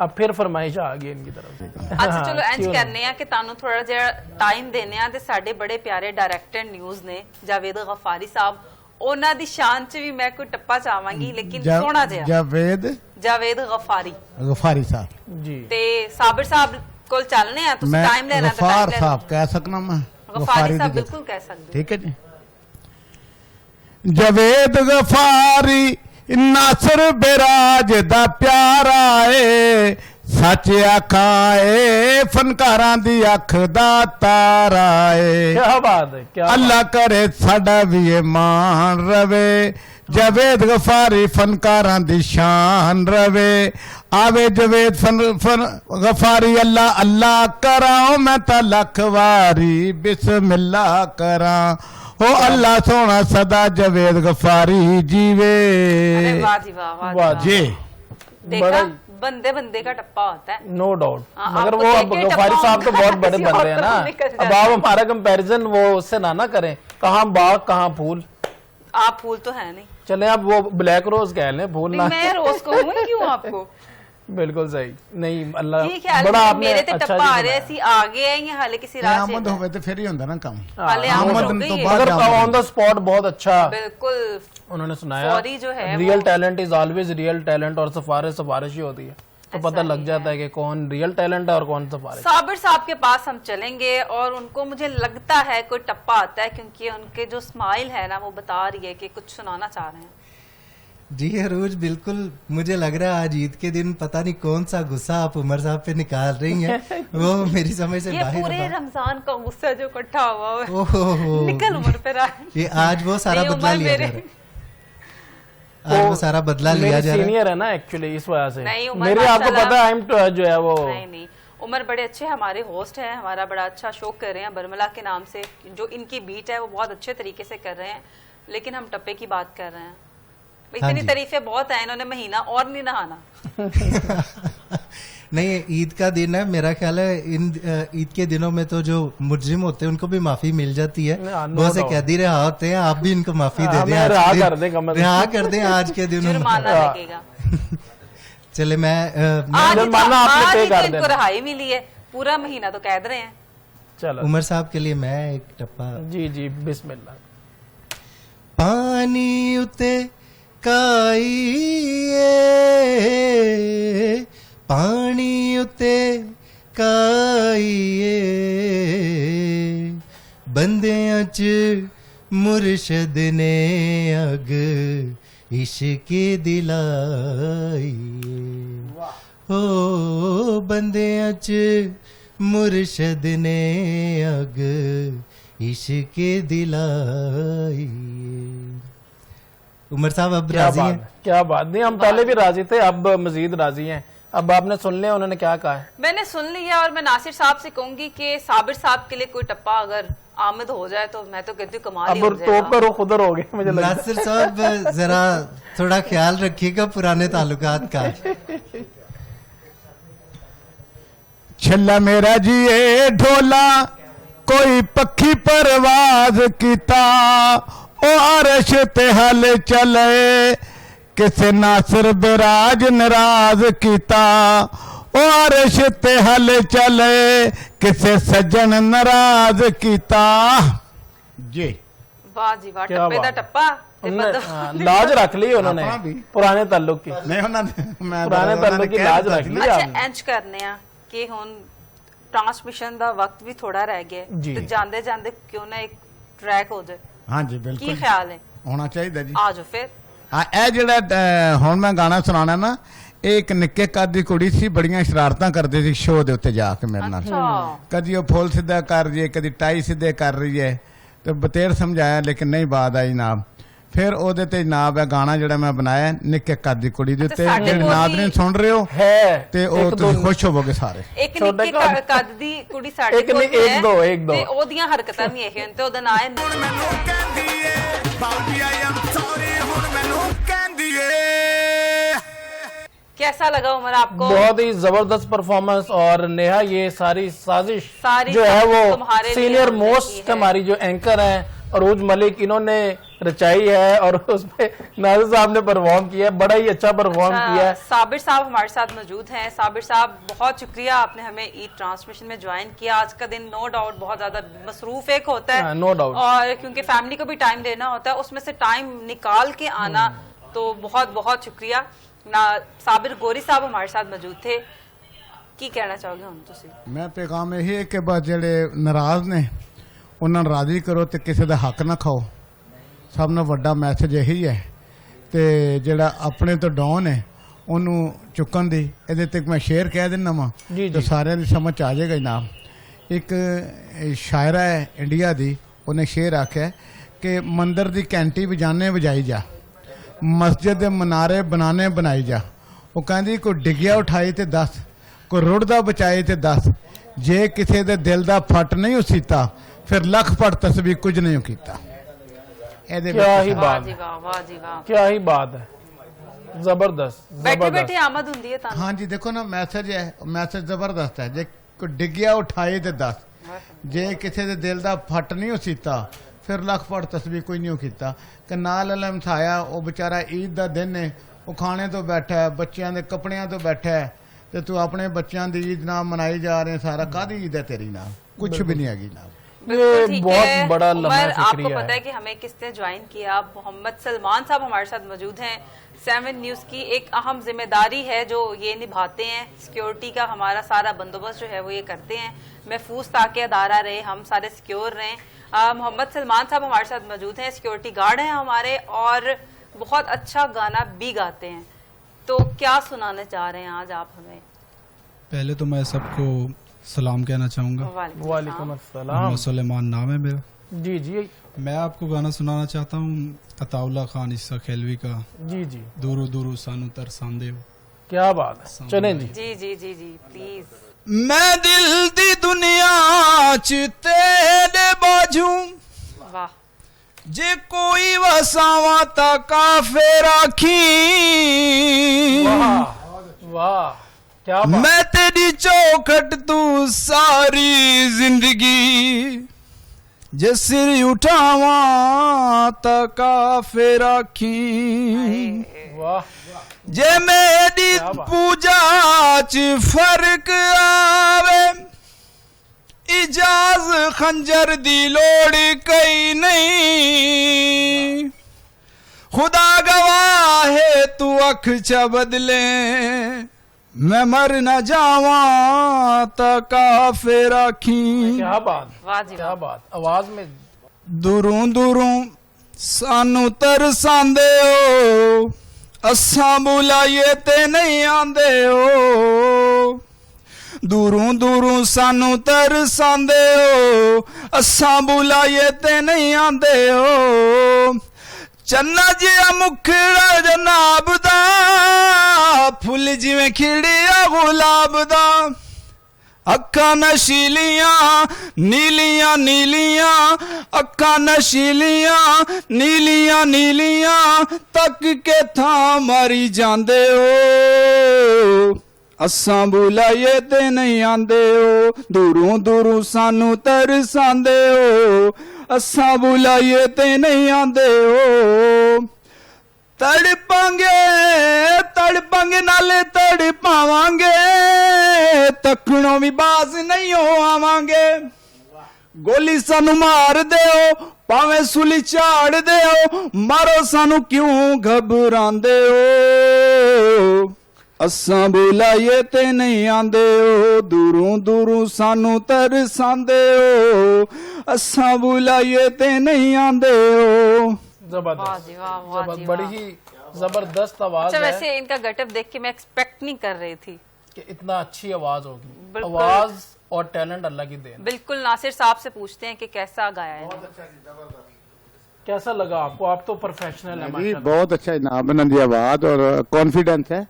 अब फिर फरमाइश आ गई इनकी तरफ से ਅੱਛਾ ਚਲੋ ਇੰਜ क्यों ਕਰਨੇ ਆ ਕਿ ਤੁਹਾਨੂੰ ਥੋੜਾ ਜਿਹਾ ਟਾਈਮ ਦੇਣੇ ਆ ਤੇ ਸਾਡੇ ਬੜੇ ਪਿਆਰੇ ਡਾਇਰੈਕਟਰ ਨਿਊਜ਼ ਨੇ ਜਾਵੇਦ ਗਫਾਰੀ ਸਾਹਿਬ ਉਹਨਾਂ ਦੀ ਸ਼ਾਨ 'ਚ ਵੀ ਮੈਂ ਕੋਈ ਟੱਪਾ ਚਾਹਾਂਗੀ ਲੇਕਿਨ ਸੋਹਣਾ ਜਿਹਾ ਜਾਵੇਦ ਜਾਵੇਦ ਗਫਾਰੀ ਗਫਾਰੀ ਸਾਹਿਬ जी ਤੇ ਸਾਬਿਰ ਸਾਹਿਬ ਕੋਲ ਚੱਲਨੇ ਆ ਤੁਸੀਂ ਮੈਂ ਟਾਈਮ ਲੈਣਾ ਤਾਂ ਗਫਾਰ time ਲੈ ਸਾਹਿਬ ਕਹਿ ਸਕਣਾ ਮੈਂ ਲਓ। ਗਫਾਰੀ ਦੀ ਸਾਹਿਬ ਜਗ੍ਹਾ। ਬਿਲਕੁਲ ਕਹਿ ਸਕਦੇ ਠੀਕ ਹੈ ਜੀ ਜਵੇਦ ਗਫਾਰੀ ਨਾਸਰ ਬਿਰਾਜ ਦਾ ਪਿਆਰਾ ਏ ਸੱਚ ਆਖਾਂ ਏ ਫਨਕਾਰਾਂ ਦੀ ਅੱਖ ਦਾ ਤਾਰਾ ਏ क्या बात है क्या ਅੱਲਾ ਕਰੇ ਸਾਡਾ ਵੀ ਇਹ ਮਾਣ ਰਵੇ ਜਵੇਦ ਗਫਾਰੀ ਫਨਕਾਰਾਂ ਦੀ ਸ਼ਾਨ ਰਵੇ ਆਵੇ ਜਵੇਦ ਗਫਾਰੀ ਅੱਲਾ ਅੱਲਾ ਕਰਾਂ ਮੈਂ ਤਾਂ ਲੱਖ ਵਾਰੀ ਬਿਸਮਿਲ੍ਲਾ ਕਰਾਂ हो अल्लाह सोना सदा जवेद गफारी जीवे। अरे वाह जी वाह, वाह जी वाह वाह। जी देखा, बड़ा बंदे बंदे का टप्पा होता है। No doubt. हाँ, मगर आपको वो देख अब के गफारी टप्पा साहब तो होगा, बहुत बड़े किसी बन और रहे हैं को ना। नहीं कर अब जाता। आप हमारा कंपैरिजन वो उससे ना करें, कहाँ बाग कहाँ फूल। आप फूल तो है नहीं। चले आप वो ब्लैक रोज कह लें, फूल नहीं, ना। मैं रोज को हूँ क्यों आपको? बिल्कुल सही। नहीं अल्लाह ये ख्याल बड़ा है, आपने मेरे ते अच्छा टप्पा आ जी रहे बनाया। सी आगे है या हाले किसी राह से आमद है? होवे तो फिर ही ਹੁੰਦਾ ना काम। हाले हाँ, आमद हो आमद गई तो है। बाद- मगर ऑन द स्पॉट बहुत अच्छा बिल्कुल। उन्होंने सुनाया। फौरी जो है रियल वो- talent is always real talent, और सिफारिश ही होती है, तो ऐसा पता ही लग जाता है कि कौन रियल टैलेंट है और कौन सिफारिश। साबिर साहब के पास हम चलेंगे और उनको मुझे लगता है कोई टप्पा आता है, क्योंकि उनके जो स्माइल है ना वो बता रही है कि कुछ सुनाना चाह रहे हैं। जी अरूज, बिल्कुल मुझे लग रहा है आज ईद के दिन पता नहीं कौन सा गुस्सा आप उमर साहब पे निकाल रही हैं, वो मेरी समझ से ये बाहर पूरे है। रमजान का गुस्सा जो इकट्ठा हुआ है ओहो, निकल उमर पे रहा है। ये आज वो सारा नहीं, बदला उमर लिया जा मेरे- रहा है। आज वो सारा बदला लिया जा रहा है। सीनियर है ना एक्चुअली, इस वजह से। नहीं, उमर मेरे आपको माशाल्लाह- पता है जो है वो नहीं नहीं, उमर बड़े अच्छे हमारे होस्ट हैं, हमारा बड़ा अच्छा शो कर रहे हैं बरमला के नाम से। जो इनकी बीट है वो बहुत अच्छे तरीके से कर रहे हैं, लेकिन हम टप्पे की बात कर रहे हैं। इतनी जी। तारीफें बहुत है, इन्होंने महीना और नहीं नहाना। नहीं, ईद का दिन है, मेरा ख्याल है इन ईद के दिनों में तो जो मुजरिम होते हैं उनको भी माफी मिल जाती है। नो बहुत से डाउट। कैदी रिहा होते हैं, आप भी इनको माफी दे दें। हमें आज रिहा के दिन। कर दें कम से कम। रिहा कर दें आज के दिन। जुर्माना लगेगा। चले मैं आज ही तो- जुर्माना आपने आज पे ही तो कर इनको देना। रहाई मिली है, पूरा महीना तो कैद रहे हैं। चलो उमर साहब के लिए मैं एक टप्पा। जी जी बिस्मिल्लाह। पानी उते काईए, पानी उते काईए, बंदियां च मुर्शद ने अग इश्क दिलाई, ओ बंदियां च मुर्शद ने अग इश्क दिलाई। उमर साहब अब क्या राजी बात हैं? है, क्या बात नहीं, हम पहले भी राजी थे, अब मजीद राजी हैं। अब आपने सुन लिया उन्होंने क्या कहा है। मैंने सुन लिया, और मैं नासिर साहब से कहूंगी कि साबिर साहब के लिए कोई टप्पा अगर आमद हो जाए तो मैं तो कहती हूँ कमाल ही अब हो तो जाएगा। पर खुदर हो गए मुझे लगता है। नासिर साहब जरा थोड़ा ख्याल रखिएगा पुराने ताल्लुकात का। छल्ला मेरा जी ए ढोला कोई पक्षी परवाज कीता, ओ अरश ते हल चले किसे नासिर बिराज नाराज कीता, ओ अरश ते हल चले किसे सज्जन नाराज कीता। जी वाह जी वाह, क्या टप्पे दा बात। टप्पा ते उन्होंने, बदल- हाँ, लाज रख ली उन्होंने अपना भी। पुराने ताल्लुक की। नहीं ਉਹਨਾਂ ਨੇ ਮੈਂ पुराने ताल्लुक की लाज रख ली अच्छा आपने। इंज करने आ कि हुन ट्रांसमिशन दा वक्त भी थोड़ा रह गया है, जी। तो जांदे जांदे क्यों ना एक ट्रैक हो जाए, ਹਾਂ ਜੀ की ਬਿਲਕੁਲ ख्याल है? ਹੋਣਾ ਚਾਹੀਦਾ ਜੀ। आ जाओ फिर। ਹਾਂ ਇਹ ਜਿਹੜਾ ਹੁਣ ਮੈਂ ਗਾਣਾ ਸੁਣਾਣਾ ਨਾ, ਇਹ ਇੱਕ ਨਿੱਕੇ ਕੱਦ ਦੀ ਕੁੜੀ ਸੀ, ਬੜੀਆਂ ਸ਼ਰਾਰਤਾਂ ਕਰਦੀ ਸੀ ਸ਼ੋਅ ਦੇ ਉੱਤੇ ਜਾ ਕੇ ਮੇਰੇ ਨਾਲ। अच्छा ਕਦੀ ਉਹ ਫੁੱਲ ਸਿੱਧਾ ਕਰ ਰਹੀ ਹੈ, ਕਦੀ ਟਾਈ ਸਿੱਧੇ ਕਰ ਰਹੀ ਹੈ, ਤੇ ਬਤੇਰ ਸਮਝਾਇਆ ਲੇਕਿਨ ਨਹੀਂ ਬਾਤ ਆਈ ਜਨਾਬ। ਫਿਰ ਉਹਦੇ ਤੇ ਜਨਾਬ ਇਹ ਗਾਣਾ ਜਿਹੜਾ ਮੈਂ ਬਣਾਇਆ ਨਿੱਕੇ ਕੱਦ ਦੀ ਕੁੜੀ ਦੇ ਉੱਤੇ, ਸਾਡੇ ਜਿਹੜੇ ਕੋਲ ਨਾਜ਼ਰੀਨ ਵੀ ਸੁਣ ਰਹੇ ਹੋ है ਤੇ ਉਹ एक ਤੁਸੀਂ दो- ਖੁਸ਼ ਹੋਵੋਗੇ ਸਾਰੇ। एक छोटे निक्के कद- कद दी कुड़ी साडे एक कोल नहीं, एक है, दो, एक दो। ते ओदियां हरकतां भी ਇਹੀ ਹਨ ਤੇ ਉਹਦਾ ਨਾਂ ਹੈ ਮੈਨੂੰ ਕਹਿੰਦੀ ਏ ਬਾਬੀ ਆਈ ਐਮ ਸੌਰੀ, ਹੁਣ ਮੈਨੂੰ ਕਹਿੰਦੀ ਏ। कैसा लगा उमर आपको? बहुत ही जबरदस्त परफॉर्मेंस, और नेहा ये सारी साजिश सारी जो है वो तुम्हारे लिए सीनियर हमने की मोस्ट है। हमारी जो एंकर हैं अरूज मलिक, इन्होंने रचाई है और उसमें नाज़िर साहब ने परफॉर्म किया है, बड़ा ही अच्छा परफॉर्म किया है। साबिर साहब हमारे साथ मौजूद हैं। साबिर साहब बहुत शुक्रिया, आपने हमें ईद ट्रांसमिशन में ज्वाइन किया। आज का दिन नो डाउट बहुत ज्यादा मसरूफ एक होता है, हाँ, no doubt। और क्योंकि फैमिली को भी टाइम देना होता है, उसमें से टाइम निकाल के आना, तो बहुत बहुत शुक्रिया। ना साबिर गोरी साहब हमारे साथ मौजूद थे, की कहना चाहोगे हम तुसी? ਮੈਂ ਪੈਗਾਮ ਇਹ ਹੈ ਕਿ ਬਸ ਜਿਹੜੇ ਨਾਰਾਜ਼ ਨੇ ਉਹਨਾਂ ਨੂੰ ਰਾਜ਼ੀ ਕਰੋ ਤੇ ਕਿਸੇ ਦਾ ਹੱਕ ਨਾ ਖਾਓ। ਸਭ ਤੋਂ ਵੱਡਾ ਮੈਸੇਜ ਇਹੀ ਹੈ। ਤੇ ਜਿਹੜਾ ਆਪਣੇ ਤੋਂ ਡਾਊਨ ਹੈ ਉਹਨੂੰ ਚੁੱਕਣ ਦੀ, ਇਹਦੇ ਤੇ ਮੈਂ ਸ਼ੇਰ ਕਹਿ ਦਿੰਦਾ ਵਾਂ ਜੀ, ਤਾਂ ਜੀ। ਸਾਰਿਆਂ ਦੀ ਸਮਝ ਆ ਜਾਏਗਾ ਜਨਾਬ। ਇੱਕ ਸ਼ਾਇਰਾ ਹੈ ਇੰਡੀਆ ਦੀ, ਉਹਨੇ ਸ਼ੇਰ ਆਖਿਆ ਕਿ ਮੰਦਰ ਦੀ ਘੰਟੀ ਵਜਾਣੇ ਵਜਾਈ ਜਾ, ਮਸਜਿਦ ਦੇ ਮਨਾਰੇ ਬਣਾਣੇ ਬਣਾਈ ਜਾ। ਉਹ ਕਹਿੰਦੀ ਕੋਈ ਡਿੱਗਿਆ ਉਠਾਈ ਤੇ ਦੱਸ, ਕੋਈ ਰੁੜਦਾ ਬਚਾਏ ਤੇ ਦੱਸ, ਜੇ ਕਿਸੇ ਦੇ ਦਿਲ ਦਾ ਫੱਟ ਨਹੀਂ ਉਸੀਤਾ ਫਿਰ ਲੱਖ ਫਟ ਤਸਬੀਹ ਕੁਝ ਨਹੀਂ ਕੀਤਾ। ਇਹਦੇ क्या ही ਵਿੱਚ वाह बात जी वाह, वाह जी वाह। क्या ही बात है, जबरदस्त बैठे बैठे जबरदस्त। आमद हुंदी है तानू। ਹਾਂਜੀ ਦੇਖੋ ਨਾ ਮੈਸੇਜ ਹੈ, ਮੈਸੇਜ ਜ਼ਬਰਦਸਤ ਹੈ। ਜੇ ਕੋਈ ਡਿੱਗਿਆ ਉਠਾਏ ਤੇ ਦੱਸ, ਜੇ ਕਿਸੇ ਦੇ ਦਿਲ ਦਾ ਫੱਟ ਨਹੀਂ ਉਹ ਸੀਤਾ ਫਿਰ ਲੱਖ ਫੜ ਤਸਬੀਹ ਕੋਈ ਨਹੀਂ ਉਹ ਕੀਤਾ ਕਿ ਨਾਲ ਲਮਸਾਇਆ। ਉਹ ਵਿਚਾਰਾ ਈਦ ਦਾ ਦਿਨ ਹੈ, ਉਹ ਖਾਣੇ ਤੋਂ ਬੈਠਾ ਹੈ, ਬੱਚਿਆਂ ਦੇ ਕੱਪੜਿਆਂ ਤੋਂ ਬੈਠਾ ਹੈ, ਤੇ ਤੂੰ ਆਪਣੇ ਬੱਚਿਆਂ ਦੀ ਈਦ ਨਾ ਮਨਾਈ ਜਾ ਰਹੇ ਸਾਰਾ। ਕਾਹਦੀ ਈਦ ਹੈ ਤੇਰੀ ਨਾਲ? कुछ भी नहीं आगी ना। बिल्कुल ठीक बहुत है। बड़ा लम्हा उमर, आपको फिक्रिया पता है कि हमें किसने ज्वाइन किया? मोहम्मद सलमान साहब हमारे साथ मौजूद हैं। 7 न्यूज की एक अहम जिम्मेदारी है जो ये निभाते हैं। सिक्योरिटी का हमारा सारा बंदोबस्त जो है वो ये करते हैं। महफूज ताकि अदारा रहे, हम सारे सिक्योर रहें। मोहम्मद सलमान साहब हमारे साथ मौजूद हैं, सिक्योरिटी गार्ड हैं हमारे, और बहुत अच्छा गाना भी गाते हैं। तो क्या सुनाने चाह रहे हैं आज आप हमें? पहले तो मैं सबको सलाम कहना चाहूँगा। वालेकुम अस्सलाम। मोहम्मद सुलेमान नाम है मेरा। जी जी मैं आपको गाना सुनाना चाहता हूँ अताउल्ला खान ईसा खेलवी का, जी जी, दूरो दूरो सानू तरसांदे हो। क्या बात है, चलें जी। जी जी जी जी प्लीज। मैं दिल दी दुनिया च तेरे बाजू, वाह जे कोई वसावा ता काफे राखी। वाह वाह, क्या बात। मैं तेरी चौखट तू सारी जिंदगी, जे सिर उठावा ता काफे राखी। वाह, जे मेरी पूजा च फर्क आवे, इजाज खंजर दी लोड़ कई नहीं। खुदा गवाह है तू अख च बदले, मैं मर न जावा ता काफे राखी। क्या बात, वाह जी क्या वाह। बात। आवाज में दूरों दूरों सानू तरसांदे हो, असां बुलाइए ते नहीं आंदे हो। दूरों दूरों सानू तरसांदे हो, असां बुलाइए ते नहीं आंदे हो। चन्ना जिया मुखड़ा जनाब दा, फुल जिवें खिड़िया गुलाब दा। अक्खां नशीलियां नीलियां नीलियां, अक्खां नशीलियां नीलियां नीलियां, तक के था मरी जांदे हो। असां बुलाइए ते नहीं आंदे हो, दूरों दूरों सानू तरसांदे हो, असां बुलाइए ते नहीं आंदे हो। तड़पांगे तड़पांगे नाले तड़पावांगे, तकड़ों भी बाज नहीं हो आवांगे। गोली सानू मार दे हो, भावें सुली झाड़ दे हो, मारो सानू क्यों घबरांदे हो। असां बुलाइए ते नहीं आंदे हो, दूरों दूरों सानू तरसांदे हो, असां बुलाइए ते नहीं आंदे हो। वाह जबरदस्त, जी वाह, वाह जी बड़ी वाह। ही जबरदस्त आवाज अच्छा, है वैसे इनका गटअप देख के मैं एक्सपेक्ट नहीं कर रही थी। कि इतना अच्छी आवाज होगी। बिल्कुल। आवाज और टैलेंट अल्लाह की देन। बिल्कुल। नासिर साहब से पूछते हैं कि कैसा गाया है इन्होंने। कैसा लगा आपको? आप तो प्रोफेशनल है जी माशाल्लाह। बहुत अच्छा इनाम इन्हों की आवाज और कॉन्फिडेंस है,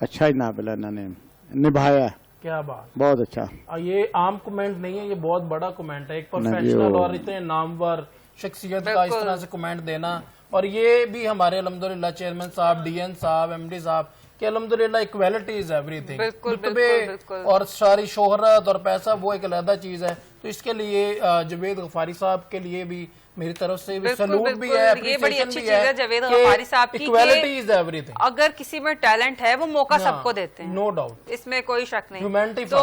अच्छा इनाम इन्होंने निभाया है, क्या बात। बहुत अच्छा। ये आम कमेंट नहीं है, ये बहुत बड़ा कमेंट है। एक नहीं, प्रोफेशनल वो- और इतने नामवर शख्सियत का इस बिल्कुल। तरह से कमेंट देना, और ये भी हमारे अल्हम्दुलिल्लाह चेयरमैन साहब, डीएन साहब, एमडी साहब कि अल्हम्दुलिल्लाह इक्वालिटी इज एवरीथिंग। बिल्कुल, रुतबे बिल्कुल, बिल्कुल। और सारी शोहरत और पैसा वो एक अलग चीज है। तो इसके लिए जवेद गफारी साहब के लिए भी मेरी तरफ से भी बिल्कुल, सैल्यूट भी बिल्कुल। है, ये बड़ी appreciation अच्छी भी चीज है जवेद गफारी साहब की कि इक्वालिटी इज एवरीथिंग। अगर किसी में टैलेंट है वो मौका सबको देते हैं, नो डाउट। इसमें कोई शक नहीं। Humanity तो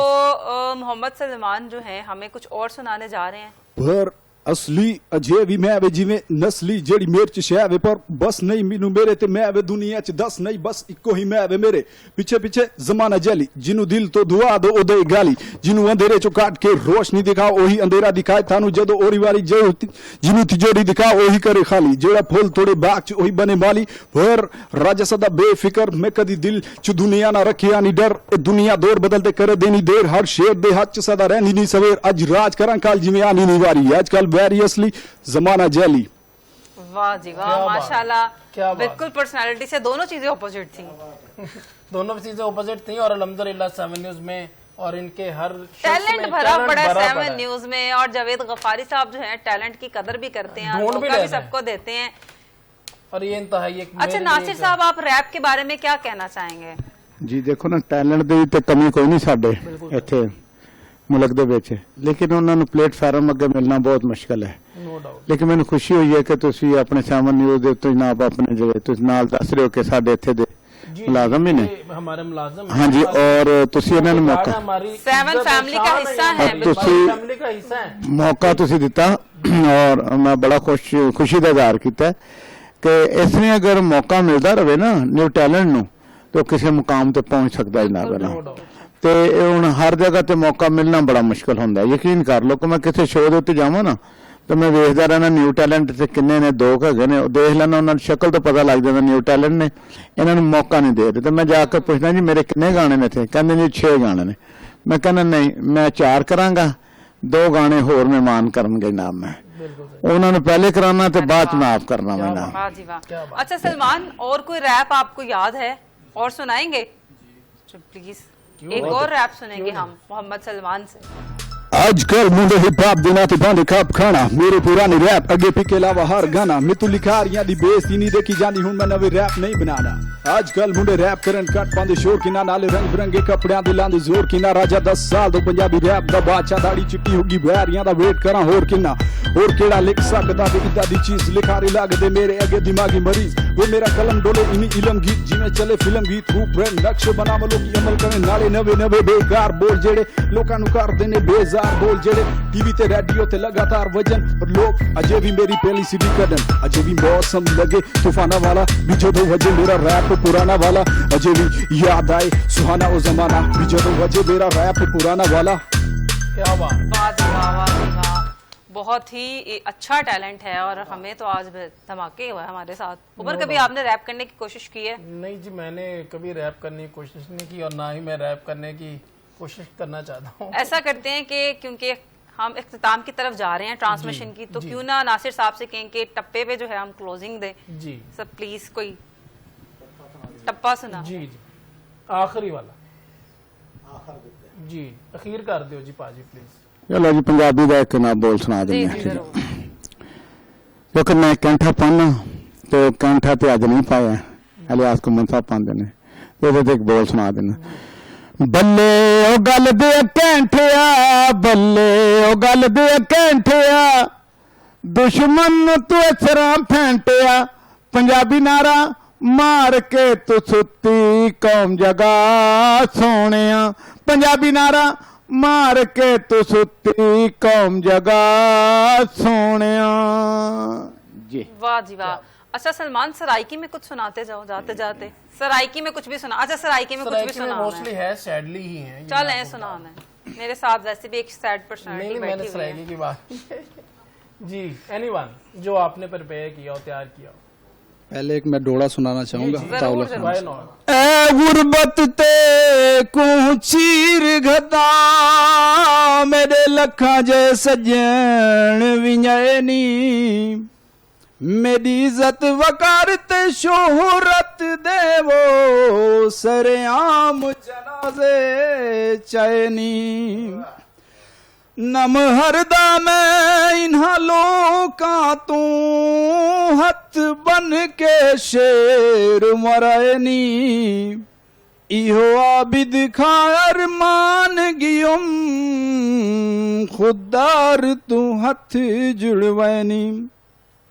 मोहम्मद सलमान जो है हमें कुछ और सुनाने जा रहे हैं। पर असली अजे भी मैं वे जिवें नस्ली जेड़ी मेरे च शै वे, पर बस नहीं मीनू मेरे ते मैं वे दुनिया च 10 नहीं, बस इको ही मैं वे मेरे पिछे पिछे जमाना जली। जिनू दिल तो दुआ दो ओदे गाली, जिनू अंधेरे चो काट के रोशनी दिखाओ ओही अंधेरा दिखाए थानू। जदो ओरी वारी जिनू तिजोरी दिखाओ ओही करे खाली, जेड़ा फूल थोड़े बाग च ओही बने माली। पर राजा सदा बेफिकर, मैं कदी दिल च दुनिया ना रखिया नी डर। ए दुनिया दौर बदलते करे देनी देर, हर शेर दे हाथ च सदा रहनी नी सवेर। अज राज करां काल जिवें आनी नी वारी, आजकल वेरी असली जमाना जैली। वाह जी वाह, क्या बात, माशाल्लाह। क्या बात। बिल्कुल पर्सनालिटी से दोनों चीजें ऑपोजिट थी। दोनों चीजें ऑपोजिट थी, और अल्हम्दुलिल्लाह 7 न्यूज में और इनके हर शख्स टैलेंट में भरा talent पड़ा है भरा 7 पड़ा है। न्यूज में। और जावेद गफारी साहब जो हैं टैलेंट की कदर भी करते हैं और ढूंढ भी मौका भी लेते हैं। सबको देते हैं। और ये इंतहाई एक अच्छा मेरे लिए नासिर एक- साहब, आप रैप के बारे में क्या कहना चाहेंगे? ਜੀ ਦੇਖੋ ਨਾ ਟੈਲੈਂਟ ਦੀ ਤੇ ਕਮੀ ਕੋਈ ਨਹੀਂ ਸਾਡੇ ਇੱਥੇ ਮੁਲਕ ਦੇ ਵਿੱਚ, ਲੇਕਿਨ ਉਹਨਾਂ ਨੂੰ ਪਲੇਟਫਾਰਮ ਅੱਗੇ ਮਿਲਣਾ ਬਹੁਤ ਮੁਸ਼ਕਲ ਹੈ। No doubt. ਲੇਕਿਨ ਮੈਨੂੰ ਖੁਸ਼ੀ ਹੋਈ ਹੈ ਕਿ ਤੁਸੀਂ ਆਪਣੇ 7 ਨਿਊਜ਼ ਦੇ ਉੱਤੇ ਜਨਾਬ ਆਪਣੇ ਜਿਹੜੇ ਤੁਸੀਂ ਨਾਲ ਦੱਸ ਰਹੇ ਹੋ ਕਿ ਸਾਡੇ ਇੱਥੇ ਦੇ ਮੁਲਾਜ਼ਮ ਹੀ ਨੇ। ये हमारे मुलाजिम ਹਾਂਜੀ ਔਰ ਤੁਸੀਂ ਇਹਨਾਂ ਨੂੰ ਮੌਕਾ हमारी 7 फैमिली का हिस्सा है। अब ਤੁਸੀਂ- फैमिली का हिस्सा है। ਮੌਕਾ ਤੁਸੀਂ ਦਿੱਤਾ ਔਰ ਮੈਂ ਬੜਾ ਖੁਸ਼ੀ ਦਾ ਇਜ਼ਹਾਰ ਕੀਤਾ ਕਿ ਇਸ ਨੇ ਅਗਰ ਮੌਕਾ ਮਿਲਦਾ ਰਹੇ ਨਾ ਨਿਊ ਟੈਲੈਂਟ ਨੂੰ ਤਾਂ ਕਿਸੇ ਮੁਕਾਮ ਤੇ ਪਹੁੰਚ ਸਕਦਾ ਜਨਾਬ ਨਾ। ਤੇ ਇਹ ਹੁਣ ਹਰ ਜਗ੍ਹਾ ਤੇ ਮੌਕਾ ਮਿਲਣਾ ਬੜਾ ਮੁਸ਼ਕਲ ਹੁੰਦਾ। ਯਕੀਨ ਕਰ ਲਓ ਕਿ ਮੈਂ ਕਿਸੇ ਸ਼ੋਅ ਦੇ ਉੱਤੇ ਜਾਵਾਂ ਨਾ ਤਾਂ ਮੈਂ ਵੇਖਦਾ ਰਹਿਣਾ ਨਿਊ ਟੈਲੈਂਟ ਤੇ ਕਿੰਨੇ ਨੇ, 2 ਹੈਗੇ ਨੇ, ਉਹ ਦੇਖ ਲੈਣਾ, ਉਹਨਾਂ ਦੀ ਸ਼ਕਲ ਤੋਂ ਪਤਾ ਲੱਗ ਜਾਂਦਾ ਨਿਊ ਟੈਲੈਂਟ ਨੇ, ਇਹਨਾਂ ਨੂੰ ਮੌਕਾ ਨਹੀਂ ਦੇ ਰਹੇ। ਤੇ ਮੈਂ ਜਾ ਕੇ ਪੁੱਛਦਾ ਜੀ ਮੇਰੇ ਕਿੰਨੇ ਗਾਣੇ ਨੇ ਇੱਥੇ? ਕਹਿੰਦੇ ਜੀ 6 ਗਾਣੇ ਨੇ। ਮੈਂ ਕਹਿੰਦਾ ਨਹੀਂ ਮੈਂ 4 ਕਰਾਂਗਾ, 2 ਗਾਣੇ ਹੋਰ ਮਹਿਮਾਨ ਕਰਨਗੇ ਜਨਾਬ। ਮੈਂ ਉਹਨਾਂ ਨੂੰ ਪਹਿਲੇ ਕਰਾਉਣਾ ਤੇ ਬਾਅਦ ਚ ਮੈਂ ਆਪ करना मैं ना। वाह जी वाह। अच्छा सलमान, और कोई रैप आपको याद है और सुनाएंगे? प्लीज एक और रैप सुनेंगे हम मोहम्मद सलमान से। आजकल मुंडे हिप हॉप ਦੇ ਨਾਂ ਤੇ ਬੰਦ ਖੱਪ ਖਾਣਾ ਮੇਰੇ ਪੁਰਾਣੇ ਰੈਪ ਅੱਗੇ ਪਿੱਛੇ ਇਲਾਵਾ ਹਰ ਗਾਣਾ ਮੈਨੂੰ ਲਿਖਾਰੀਆਂ ਦੀ ਬੇਇੱਜ਼ਤੀ ਨਹੀਂ ਦੇਖੀ ਜਾਂਦੀ ਹੁਣ ਮੈਂ ਨਵੇਂ ਰੈਪ ਨਹੀਂ ਬਣਾਣਾ ਆਜਕਲ ਮੁੰਡੇ ਰੈਪ ਕਰਨ ਕੱਟ ਪਾਉਂਦੇ ਸ਼ੋਰ ਕਿਨਾ ਨਾਲੇ ਰੰਗ ਬਰੰਗੇ ਕੱਪੜਿਆਂ ਦੇ ਲਾਂਦੇ ਜ਼ੋਰ ਕਿਨਾ ਰਾਜਾ 10 ਸਾਲ ਤੋਂ ਪੰਜਾਬੀ ਰੈਪ ਦਾ ਬਾਦਸ਼ਾਹ ਦਾੜੀ ਚਿੱਟੀ ਹੋ ਗਈ ਬਹਿਰੀਆਂ ਦਾ ਵੇਟ ਕਰਾਂ ਹੋਰ ਕਿੰਨਾ ਹੋਰ ਕਿਹੜਾ ਲਿਖ ਸਕਦਾ ਵੀ ਇਦਾਂ ਦੀ ਚੀਜ਼ ਲਿਖਾਰੀ ਲੱਗਦੇ ਮੇਰੇ ਅੱਗੇ ਦਿਮਾਗੀ ਮਰੀਜ਼ वो मेरा कलम डोले इन्हीं इलम गीत जिमें चले फिल्म गीत रूप ब्रांड नक्शे बनाव लोकी अमल करें नाले नवे नवे बेकार बोल जेड़े लोकां नु कर देने बेजार बोल जेड़े टीवी ते रेडियो ते लगातार वजन और लोग अजे भी मेरी पहली सीडी कदन अजे भी मौसम लगे तूफाना वाला भी जदों वजे मेरा रैप पुराना वाला अजे भी याद आए सुहाना वो जमाना भी जदों वजे मेरा रैप पुराना वाला। क्या बात। वाह जी वाह, वाह जी वाह। बहुत ही अच्छा टैलेंट है और हमें तो आज धमाके हुआ है हमारे साथ। उमर कभी आपने रैप करने की कोशिश की है? नहीं जी, मैंने कभी रैप करने की कोशिश नहीं की और ना ही मैं रैप करने की कोशिश करना चाहता हूँ। ऐसा करते हैं कि क्योंकि हम इख्तिताम की तरफ जा रहे हैं ट्रांसमिशन की, तो क्यों ना नासिर साहब से कहें कि टप्पे पे जो है हम क्लोजिंग दें। जी सब प्लीज कोई टप्पा सुना। जी जी आखिरी वाला जी अखीर कर दो जी पाजी प्लीज। ਚਲੋ ਜੀ ਪੰਜਾਬੀ ਦਾ ਇੱਕ ਨਾ ਬੋਲ ਸੁਣਾ जी ਦਿੰਦੇ जी ਹਾਂ। जरूर। ਕਿਉਂਕਿ ਮੈਂ ਕੈਂਠਾ ਪਾਉਣਾ ਤੇ ਕੈਂਠਾ ਤੇ ਅੱਜ ਨਹੀਂ ਪਾਇਆ, ਅਲਿਆਸ ਕੁਮਨ ਸਾਹਿਬ ਪਾਉਂਦੇ ਨੇ, ਉਹਦੇ ਤੇ ਇੱਕ ਬੋਲ ਸੁਣਾ ਦਿੰਦਾ। ਬੱਲੇ ਉਹ ਗੱਲ ਦੇ ਕੈਂਠਿਆ ਬੱਲੇ ਉਹ ਗੱਲ ਦੇ ਕੈਂਠਿਆ ਦੁਸ਼ਮਣ ਨੂੰ ਤੂੰ ਇਸਰਾ ਫੈਂਟਿਆ ਪੰਜਾਬੀ ਨਾਰਾ ਮਾਰ ਕੇ ਤੂੰ ਸੁੱਤੀ ਕੌਮ ਜਗਾ ਸੋਹਣਿਆ ਪੰਜਾਬੀ ਨਾਰਾ मार के तू सुती कौम जगा सोनिया जी। वाह जी वाह। अच्छा सलमान, सराइकी में कुछ सुनाते जाओ जाते जाते। सराइकी में कुछ भी सुना। अच्छा सराइकी में कुछ भी सुना। मोस्टली है सैडली ही है। चल है सुनाना है। मेरे साथ वैसे भी एक सैड पर्सनालिटी नहीं मैंने बैठी हुई सराइकी है। की बात जी एनीवन जो आपने प्रिपेयर किया हो तैयार किया हो। पहले एक मैं डोड़ा सुनाना चाहूंगा जरूर, ताउला जरूर। Why not? ए गुरबत ते को चीर घदा मेरे लखा जे सजन विञनी मेरी इज्जत वकार ते शोहरत देवो सरेआम जनाजे चैनी नम हरदा मैं इन्हा लोका तू हथ बन के शेर मरनी इहो आबिद खार मान गियुम खुदार तू हथ जुड़वनी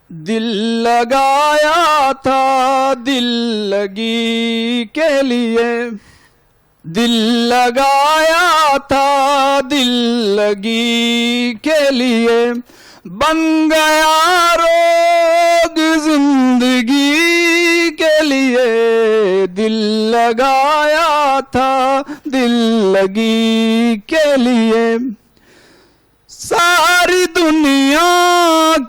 दिल लगाया था दिल लगी के लिए दिल लगाया था दिल लगी के लिए बन गया रोग जिंदगी के लिए दिल लगाया था दिल लगी के लिए सारी दुनिया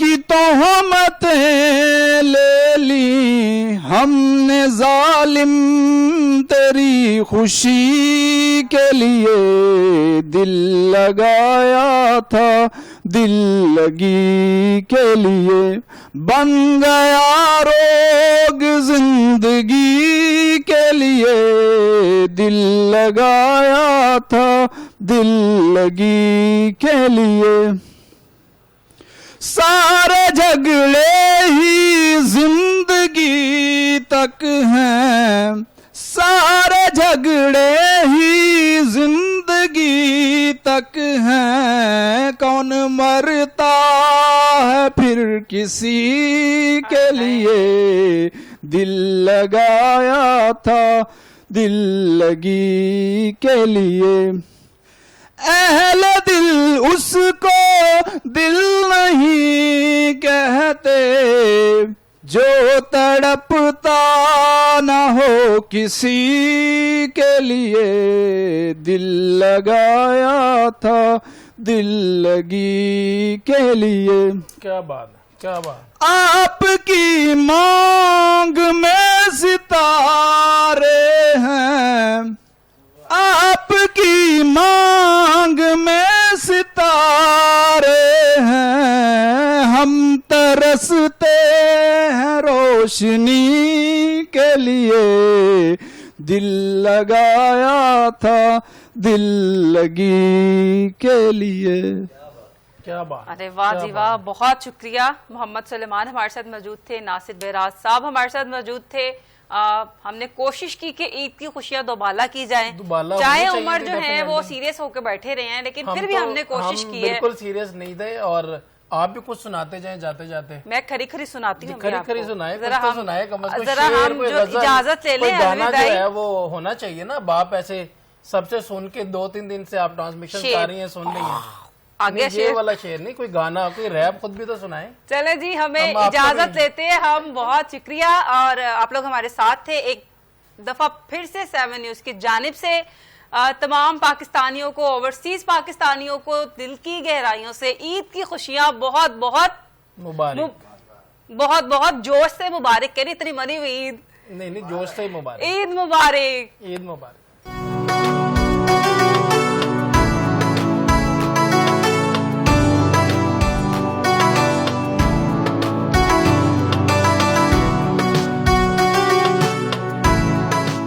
की तोहमतें ले ली हमने जालिम तेरी खुशी के लिए दिल लगाया था, दिल लगी के लिए बन गया रोग जिंदगी के लिए, दिल लगाया था दिल लगी के लिए। सारे झगड़े ही जिंदगी तक हैं, सारे झगड़े ही जिंदगी तक हैं, कौन मरता है फिर किसी के लिए, दिल लगाया था दिल लगी के लिए। अहले दिल उसको दिल नहीं कहते, जो तड़पता ना हो किसी के लिए, दिल लगाया था दिल लगी के लिए। क्या बात है, क्या बात। आपकी मांग में सितारे हैं, आपकी मांग में सितारे हैं, हम तरसते हैं रोशनी के लिए, दिल लगाया था दिल लगी के लिए। क्या बात। अरे वाह जी वाह, बहुत शुक्रिया। मोहम्मद सुलेमान हमारे साथ मौजूद थे, नासिर बेराज साहब हमारे साथ मौजूद थे। हमने कोशिश की कि ईद की खुशियां दोबाला की जाए, चाहे उमर जो है वो सीरियस होकर बैठे रहे हैं, लेकिन फिर भी हमने कोशिश की है। बिल्कुल सीरियस नहीं थे, और आप भी कुछ सुनाते जाएं जाते जाते। मैं खरी खरी सुनाती हूँ, खरी खरी सुनाए, जरा कुछ तो सुनाए, कम से कम जरा हम जो इजाजत ले लें, गाना जो है वो होना चाहिए ना। बाप ऐसे सबसे सुन के 2-3 दिन से आप ट्रांसमिशन कर रही हैं, सुन रही हैं, आगे ये वाला शेर नहीं, कोई गाना, कोई रैप खुद भी तो सुनाए। चले जी, हमें इजाजत लेते हैं हम। बहुत शुक्रिया, और आप लोग हमारे साथ थे। एक दफा फिर से 7 न्यूज की जानिब से तमाम पाकिस्तानियों को, ओवरसीज पाकिस्तानियों को दिल की गहराइयों से ईद की खुशियां बहुत बहुत मुबारक, बहुत बहुत जोश से मुबारक करी। इतनी मनी हुई ईद नहीं, जोश से ही मुबारक, ईद मुबारक, ईद मुबारक।